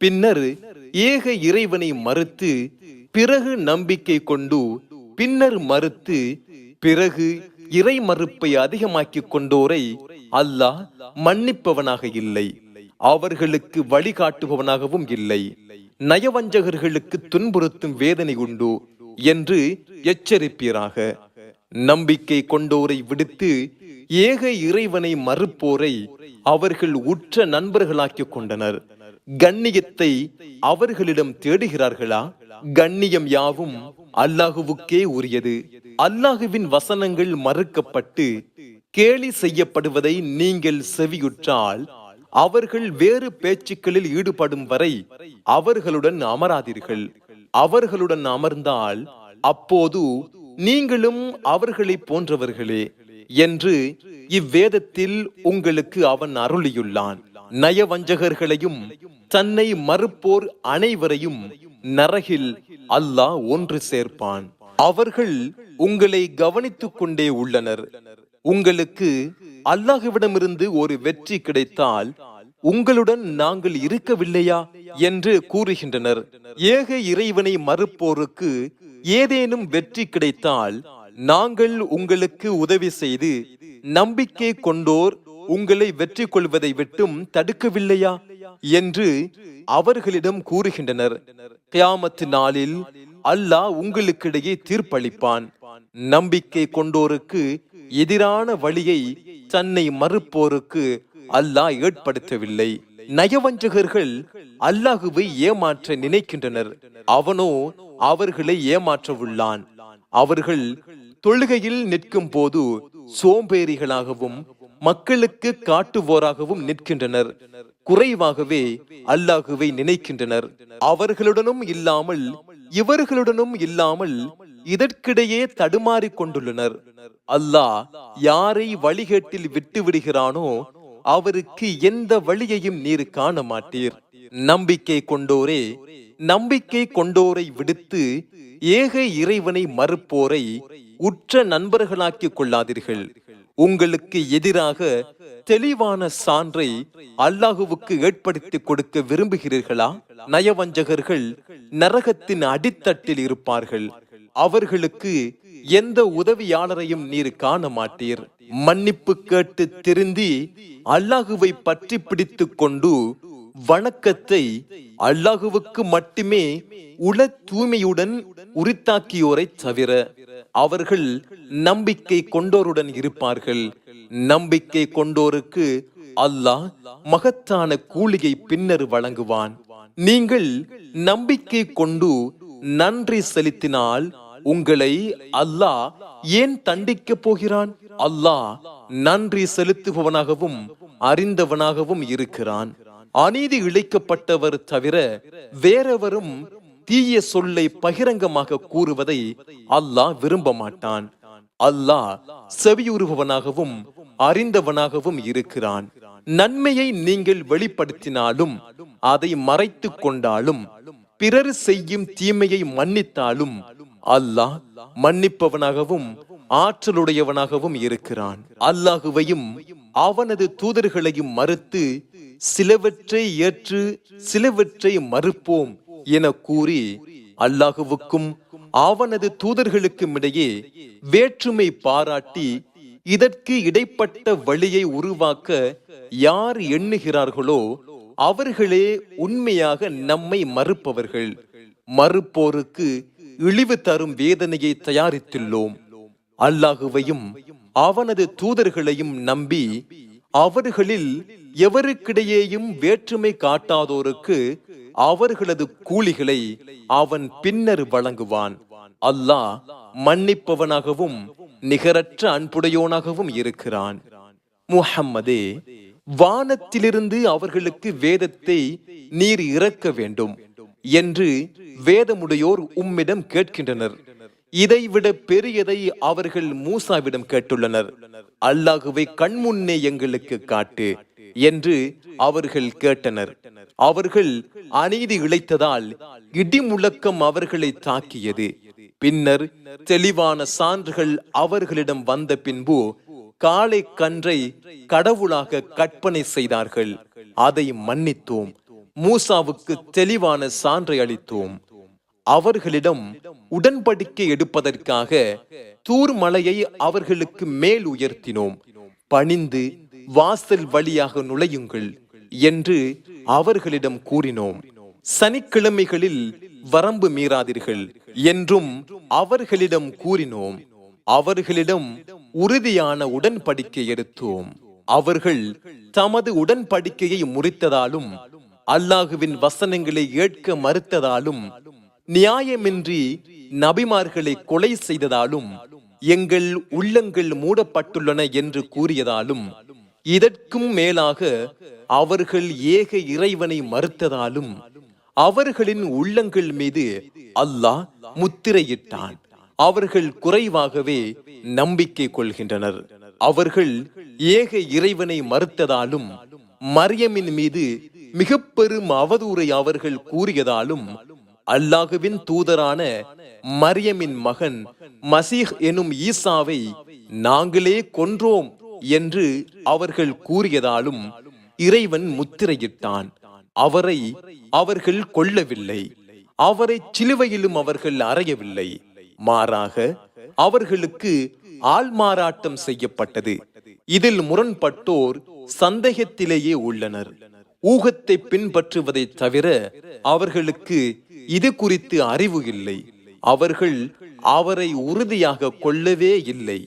பின்னர் ஏக இறைவனை மறுத்து பிறகு நம்பிக்கை கொண்டு பின்னர் மறுத்து பிறகு இறை மறுப்பை அதிகமாக்கிக் கொண்டோரை அல்லாஹ் மன்னிப்பவனாக இல்லை, அவர்களுக்கு வழிகாட்டுபவனாகவும் இல்லை. நயவஞ்சகர்களுக்கு துன்புறுத்தும் வேதனை உண்டு என்று எச்சரிப்பீராக. நம்பிக்கை கொண்டோரை விடுத்து ஏக இறைவனை மறுப்போரை அவர்கள் உற்ற நண்பர்களாக்கிக் கொண்டனர். கண்ணியத்தை அவர்களிடம் தேடுகிறார்களா? கண்ணியம் யாவும் அல்லாஹுவுக்கே உரியது. அல்லாஹுவின் வசனங்கள் மறுக்கப்பட்டு கேலி செய்யப்படுவதை நீங்கள் செவியுற்றால் அவர்கள் வேறு பேச்சுக்களில் ஈடுபடும் வரை அவர்களுடன் அமராதீர்கள். அவர்களுடன் அமர்ந்தால் அப்போது நீங்களும் அவர்களை போன்றவர்களே என்று இவ்வேதத்தில் உங்களுக்கு அவன் அருளியுள்ளான். நயவஞ்சகர்களையும் தன்னை மறுப்போர் அனைவரையும் நரகில் அல்லாஹ் ஒன்று சேர்ப்பான். அவர்கள் உங்களை கவனித்துக் கொண்டே உள்ளனர். உங்களுக்கு அல்லாஹ்விடமிருந்து ஒரு வெற்றி கிடைத்தால் உங்களுடன் நாங்கள் இருக்கவில்லையா என்று கூறுகின்றனர். ஏக இறைவனை மறுப்போருக்கு ஏதேனும் வெற்றி கிடைத்தால் நாங்கள் உங்களுக்கு உதவி செய்து நம்பிக்கை கொண்டோர் உங்களை வெற்றி கொள்வதை விட்டும் தடுக்கவில்லையா என்று அவர்களிடம் கூறுகின்றனர். கியாமத் நாளில் அல்லாஹ் உங்களுக்கிடையே தீர்ப்பளிப்பான். நம்பிக்கை கொண்டோருக்கு எதிரான வழியை தன்னை மறுப்போருக்கு அல்லாஹ் ஏற்படுத்தவில்லை. நயவஞ்சகர்கள் அல்லாஹுவை ஏமாற்ற நினைக்கின்றனர். அவனோ அவர்களை ஏமாற்ற உள்ளான். அவர்கள் தொழுகையில் நிற்கும் போது சோம்பேறிகளாகவும் மக்களுக்கு காட்டுவோராகவும் நிற்கின்றனர். குறைவாகவே அல்லாஹுவை நினைக்கின்றனர். அவர்களுடனும் இல்லாமல் இவர்களுடனும் இல்லாமல் இதற்கிடையே தடுமாறிக் கொண்டுள்ளனர். அல்லாஹ் யாரை வழிகேட்டில் விட்டு விடுகிறானோ அவருக்கு எந்த வழியையும் நீர் காண மாட்டீர். நம்பிக்கை கொண்டோரே, நம்பிக்கை கொண்டோரை விடுத்து ஏக இறைவனை மறுப்போரை உற்ற நண்பர்களாக்கிக் கொள்ளாதீர்கள். உங்களுக்கு எதிராக தெளிவான சான்றை அல்லாஹுவுக்கு ஏற்படுத்தி கொடுக்க விரும்புகிறீர்களா? நயவஞ்சகர்கள் நரகத்தின் அடித்தட்டில் இருப்பார்கள். அவர்களுக்கு எந்த உதவியாளரையும் நீர் காண மாட்டீர். மன்னிப்பு கேட்டு திருந்தி அல்லாஹுவை பற்றி பிடித்துக் கொண்டு வணக்கத்தை அல்லாஹுவுக்கு மட்டுமே உள தூய்மையுடன் உரித்தாக்கியோரை தவிர அவர்கள் நம்பிக்கை கொண்டோருடன் இருப்பார்கள். நம்பிக்கை கொண்டோருக்கு அல்லாஹ் மகத்தான கூலியை பின்னர் வழங்குவான். நீங்கள் நம்பிக்கை கொண்டு நன்றி செலுத்தினால் உங்களை அல்லாஹ் ஏன் தண்டிக்க போகிறான்? அல்லாஹ் நன்றி செலுத்துபவனாகவும் அறிந்தவனாகவும் இருக்கிறான். அநீதி இழைக்கப்பட்டவர் தவிர வேறெவரும் தீய சொல்லை பகிரங்கமாக கூறுவதை அல்லாஹ் விரும்ப மாட்டான். அல்லாஹ் செவியுறுபவனாகவும் அறிந்தவனாகவும் இருக்கிறான். நன்மையை நீங்கள் வெளிப்படுத்தினாலும் அதை மறைத்துக் கொண்டாலும் பிறர் செய்யும் தீமையை மன்னித்தாலும் அல்லாஹ் மன்னிப்பவனாகவும் ஆற்றலுடையவனாகவும் இருக்கிறான். அல்லாஹுவையும் அவனது தூதர்களையும் மறுத்து சிலவற்றை ஏற்று சிலவற்றை மறுப்போம் என கூறி அல்லாஹுவுக்கும் அவனது தூதர்களுக்கும் இடையே வேற்றுமை பாராட்டி இதற்கு இடைப்பட்ட வழியை உருவாக்க யார் எண்ணுகிறார்களோ அவர்களே உண்மையாக நம்மை மறுப்பவர்கள். மறுப்போருக்கு இழிவு தரும் வேதனையை தயாரித்துள்ளோம். அல்லாஹுவையும் அவனது தூதர்களையும் நம்பி அவர்களில் எவருக்கிடையேயும் வேற்றுமை காட்டாதோருக்கு அவர்களது கூலிகளை அவன் பின்னர் வழங்குவான். அல்லாஹ் மன்னிப்பவனாகவும் நிகரற்ற அன்புடையோனாகவும் இருக்கிறான். முஹம்மதே, வானத்திலிருந்து அவர்களுக்கு வேதத்தை நீர் இறக்க வேண்டும் என்று வேதமுடையோர் உம்மிடம் கேட்கின்றனர். இதைவிட பெரியதை அவர்கள் மூசாவிடம் கேட்டுள்ளனர். அல்லாஹுவை கண்முன்னே எங்களுக்கு காட்டு என்று அவர்கள் கேட்டனர். அவர்கள் அநீதி இழைத்ததால் இடி முழக்கம் அவர்களை தாக்கியது. பின்னர் தெளிவான சான்றுகள் அவர்களிடம் வந்த பின்பு காளை கன்றை கடவுளாக கற்பனை செய்தார்கள். அதை மன்னித்தோம். மூசாவுக்கு தெளிவான சான்றை அளித்தோம். அவர்களிடம் உடன்படிக்கை எடுப்பதற்காக தூர் மலையை அவர்களுக்கு மேல் உயர்த்தினோம். பணிந்து வாசல் வழியாக நுழையுங்கள் என்று அவர்களிடம் கூறினோம். சனிக்கிழமைகளில் வரம்பு மீறாதீர்கள் என்றும் அவர்களிடம் கூறினோம். அவர்களிடம் உறுதியான உடன்படிக்கை எடுத்தோம். அவர்கள் தமது உடன்படிக்கையை முறித்ததாலும் அல்லாஹுவின் வசனங்களை ஏற்க மறுத்ததாலும் நியாயமின்றி நபிமார்களை கொலை செய்ததாலும் எங்கள் உள்ளங்கள் மூடப்பட்டுள்ளன என்று கூறியதாலும் இதற்கும் மேலாக அவர்கள் ஏக இறைவனை மறுத்ததாலும் அவர்களின் உள்ளங்கள் மீது அல்லாஹ் முத்திரையிட்டான். அவர்கள் குறைவாகவே நம்பிக்கை கொள்கின்றனர். அவர்கள் ஏக இறைவனை மறுத்ததாலும் மரியமின் மீது மிக பெரும் அவதூறை அவர்கள் கூறியதாலும் அல்லாஹுவின் தூதரான மரியமின் மகன் மசீஹ் எனும் ஈசாவை நாங்களே கொன்றோம் என்று அவர்கள் கூறியதாலும் இறைவன் முத்திரையிட்டான். அவரை அவர்கள் கொல்லவில்லை. அவரை சிலுவையிலும் அவர்கள் அறையவில்லை. மாறாக அவர்களுக்கு ஆள்மாறாட்டம் செய்யப்பட்டது. இதில் முரண்பட்டோர் சந்தேகத்திலேயே உள்ளனர். ஊகத்தை பின்பற்றுவதை தவிர அவர்களுக்கு இது குறித்து அறிவு இல்லை. அவர்கள் அவரை உறுதியாக கொள்ளவே இல்லை.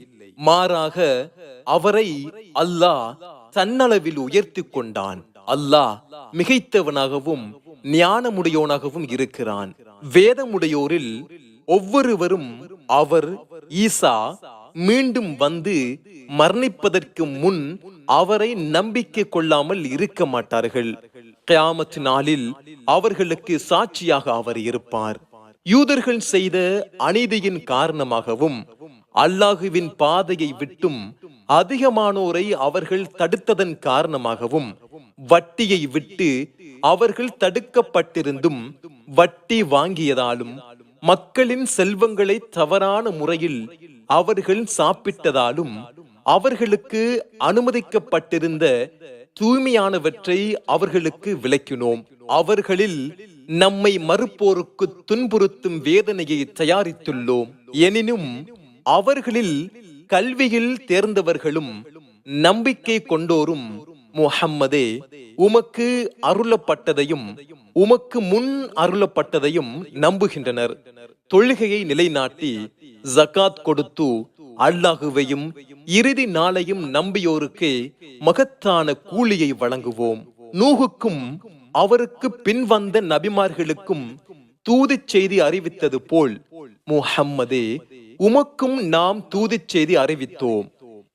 மாறாக அவரை அல்லாஹ் தன்னளவில் உயர்த்தி கொண்டான். அல்லாஹ் மிகைத்தவனாகவும் ஞானமுடையோனாகவும் இருக்கிறான். வேதமுடையோரில் ஒவ்வொருவரும் அவர் ஈசா மீண்டும் வந்து மரணிப்பதற்கு முன் அவரை நம்பிக்கை கொள்ளாமல் இருக்க மாட்டார்கள். கியாமத் நாளில் அவர்களுக்கு சாட்சியாக அவர் இருப்பார். யூதர்கள் செய்த அநீதியின் காரணமாகவும் அல்லாஹுவின் பாதையை விட்டும் அதிகமானோரை அவர்கள் தடுத்ததன் காரணமாகவும் வட்டியை விட்டு அவர்கள் தடுக்கப்பட்டிருந்தும் வட்டி வாங்கியதாலும் மக்களின் செல்வங்களை தவறான முறையில் அவர்கள் சாப்பிட்டதாலும் அவர்களுக்கு அனுமதிக்கப்பட்டிருந்த தூய்மையானவற்றை அவர்களுக்கு விளக்கினோம். அவர்களில் நம்மை மறுப்போருக்கு துன்புறுத்தும் வேதனையை தயாரித்துள்ளோம். எனினும் அவர்களில் கல்வியில் தேர்ந்தவர்களும் நம்பிக்கை கொண்டோரும் முஹம்மதே, உமக்கு அருளப்பட்டதையும் உமக்கு முன் அருளப்பட்டதையும் நம்புகின்றனர். தொழுகையை நிலைநாட்டி ஜகாத் கொடுத்து அல்லாஹுவையும் இறுதி நாளையும் நம்பியோருக்கு மகத்தான கூலியை வழங்குவோம். நூகுக்கும் அவருக்கு பின்வந்த நபிமார்களுக்கும் தூதுச் செய்தி அறிவித்தது போல் முஹம்மதே, உமக்கும் நாம் தூதுச் செய்தி அறிவித்தோம்.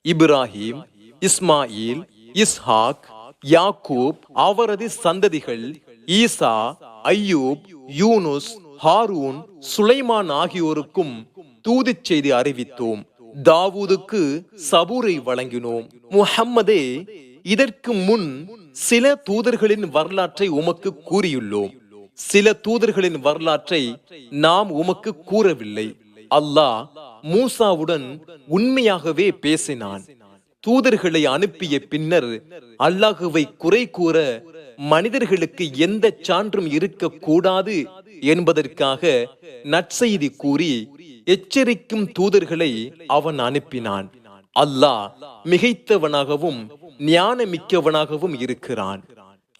இப்ராஹிம், இஸ்மாயில், இஸ்ஹாக், யாக்கூப், அவரது சந்ததிகள், ஈசா, ஐயூப், யூனுஸ், ஹாரூன், சுலைமான் ஆகியோருக்கும் தூதுச் செய்தி அறிவித்தோம். தாவூதுக்கு சபூரை வழங்கினோம். முஹம்மதே, இதற்கு முன் சில தூதர்களின் வரலாற்றை உமக்கு கூறியுள்ளோம். சில தூதர்களின் வரலாற்றை நாம் உமக்கு கூறவில்லை. அல்லாஹ் மூசாவுடன் உண்மையாகவே பேசினான். தூதர்களை அனுப்பிய பின்னர் அல்லாஹுவை குறை கூற மனிதர்களுக்கு எந்த சான்றும் இருக்க கூடாது என்பதற்காக நற்செய்தி கூறி எச்சரிக்கும் தூதர்களை அவன் அனுப்பினான். அல்லாஹ் மிகைத்தவனாகவும் ஞானமிக்கவனாகவும் இருக்கிறான்.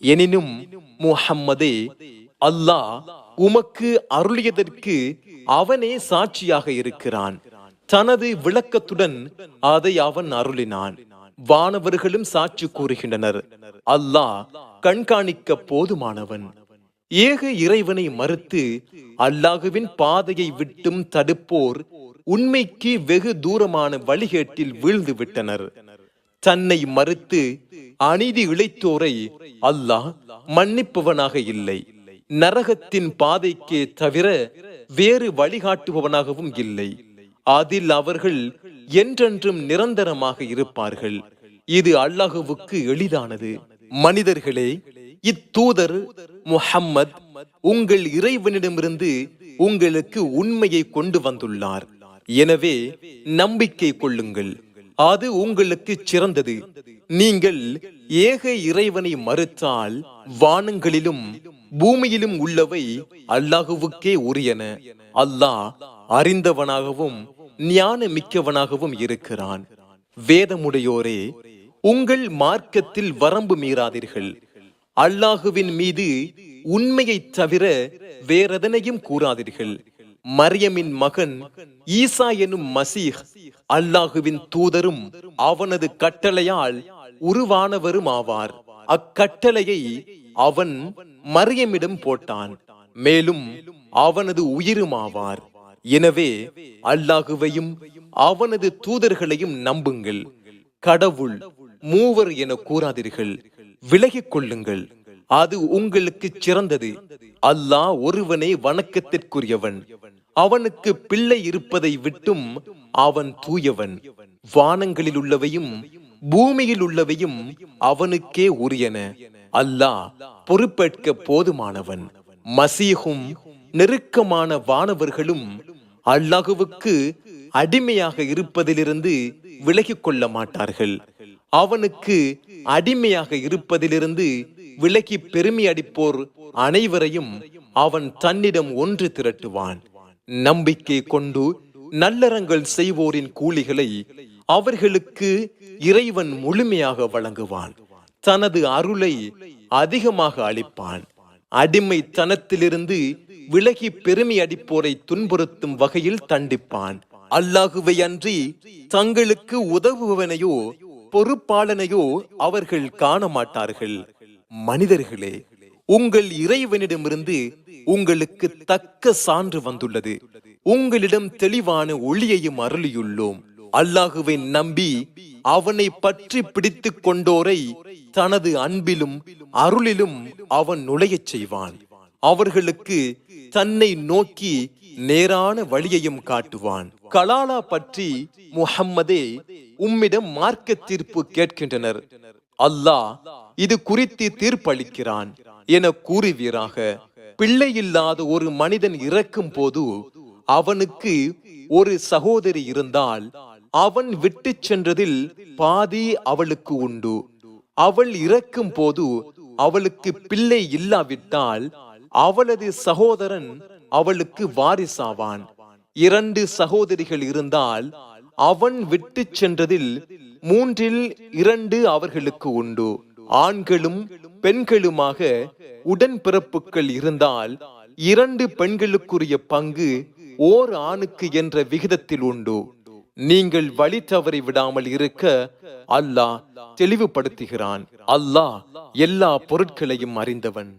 எனினும் முஹம்மதே, அல்லாஹ் உமக்கு அருளியதற்கு அவனே சாட்சியாக இருக்கிறான். தனது விளக்கத்துடன் அதை அவன் அருளினான். வானவர்களும் சாட்சி கூறுகின்றனர். அல்லாஹ் கண்காணிக்க போதுமானவன். ஏக இறைவனை மறுத்து அல்லாஹுவின் பாதையை விட்டும் தடுப்போர் உண்மைக்கு வெகு தூரமான வழிகேட்டில் வீழ்ந்து விட்டனர். தன்னை மறுத்து அநீதி இழைத்தோரை அல்லாஹ் மன்னிப்பவனாக இல்லை. நரகத்தின் பாதைக்கே தவிர வேறு வழிகாட்டுபவனாகவும் இல்லை. அதில் அவர்கள் என்றென்றும் நிரந்தரமாக இருப்பார்கள். இது அல்லாஹுவுக்கு எளிதானது. மனிதர்களே, இத்தூதர் முஹம்மத் உங்கள் இறைவனிடமிருந்து உங்களுக்கு உண்மையை கொண்டு வந்துள்ளார். எனவே நம்பிக்கை கொள்ளுங்கள், அது உங்களுக்கு சிறந்தது. நீங்கள் ஏக இறைவனை மறுத்தால் வானங்களிலும் பூமியிலும் உள்ளவை அல்லாஹுவுக்கே உரியன. அல்லாஹ் அறிந்தவனாகவும் ஞானமிக்கவனாகவும் இருக்கிறான். வேதமுடையோரே, உங்கள் மார்க்கத்தில் வரம்பு மீறாதீர்கள். அல்லாஹுவின் மீது உண்மையை தவிர வேறெதனையும் கூறாதீர்கள். மரியமின் மகன் ஈசா எனும் மசீஹ் அல்லாஹுவின் தூதரும் அவனது கட்டளையால் உருவானவரும் ஆவார். அக்கட்டளையை அவன் மரியமிடம் போட்டான், மேலும் அவனது உயிருமாவார். எனவே அல்லாஹுவையும் அவனது தூதர்களையும் நம்புங்கள். கடவுள் மூவர் என கூறாதீர்கள். விலகிக் கொள்ளுங்கள், அது உங்களுக்கு சிறந்தது. அல்லாஹ் ஒருவனே வணக்கத்திற்குரியவன். அவனுக்கு பிள்ளை இருப்பதை விட்டும் அவன் தூயவன். வானங்களில் உள்ளவையும் பூமியில் உள்ளவையும் அவனுக்கே உரியன. அல்லாஹ் பொறுப்பேற்க போதுமானவன். மசீஹும் நெருக்கமான வானவர்களும் அல்லாஹுவுக்கு அடிமையாக இருப்பதிலிருந்து விலகிக் கொள்ள மாட்டார்கள். அவனுக்கு அடிமையாக இருப்பதிலிருந்து விலகி பெருமை அடிப்போர் அனைவரையும் அவன் தன்னிடம் ஒன்று திரட்டுவான். நம்பிக்கை கொண்டு நல்லறங்கள் செய்வோரின் கூலிகளை அவர்களுக்கு இறைவன் முழுமையாக வழங்குவான். தனது அருளை அதிகமாக அளிப்பான். அடிமைத்தனத்திலிருந்து விலகி பெருமை அடிப்போரை துன்புறுத்தும் வகையில் தண்டிப்பான். அல்லாஹுவை அன்றி தங்களுக்கு உதவுவனையோ பொறுப்பாளனையோ அவர்கள் காண மாட்டார்கள். மனிதர்களே, உங்கள் இறைவனிடமிருந்து உங்களுக்கு தக்க சான்று வந்துள்ளது. உங்களிடம் தெளிவான ஒளியையும் அருளியுள்ளோம். அல்லாஹுவை நம்பி அவனை பற்றி பிடித்துக் கொண்டோரை தனது அன்பிலும் அருளிலும் அவன் நுழையச் செய்வான். அவர்களுக்கு தன்னை நோக்கி நேரான வழியையும் காட்டுவான். கலாலா பற்றி முஹம்மதே, உம்மிடம் மார்க்க தீர்ப்பு கேட்கின்றனர். அல்லாஹ் இது குறித்து தீர்ப்பளிக்கிறான் என கூறுவீராக. பிள்ளை இல்லாத ஒரு மனிதன் இறக்கும் போது அவனுக்கு ஒரு சகோதரி இருந்தால் அவன் விட்டு சென்றதில் பாதி அவளுக்கு உண்டு. அவள் இறக்கும் போது அவளுக்கு பிள்ளை இல்லாவிட்டால் அவளது சகோதரன் அவளுக்கு வாரிசாவான். 2 சகோதரிகள் இருந்தால் அவன் விட்டு சென்றதில் 3/2 அவர்களுக்கு உண்டு. ஆண்களும் பெண்களுமாக உடன்பிறப்புகள் இருந்தால் 2 பெண்களுக்குரிய பங்கு ஓர் ஆணுக்கு என்ற விகிதத்தில் உண்டு. நீங்கள் வழி தவறி விடாமல் இருக்க அல்லாஹ் தெளிவுபடுத்துகிறான். அல்லாஹ் எல்லா பொருட்களையும் அறிந்தவன்.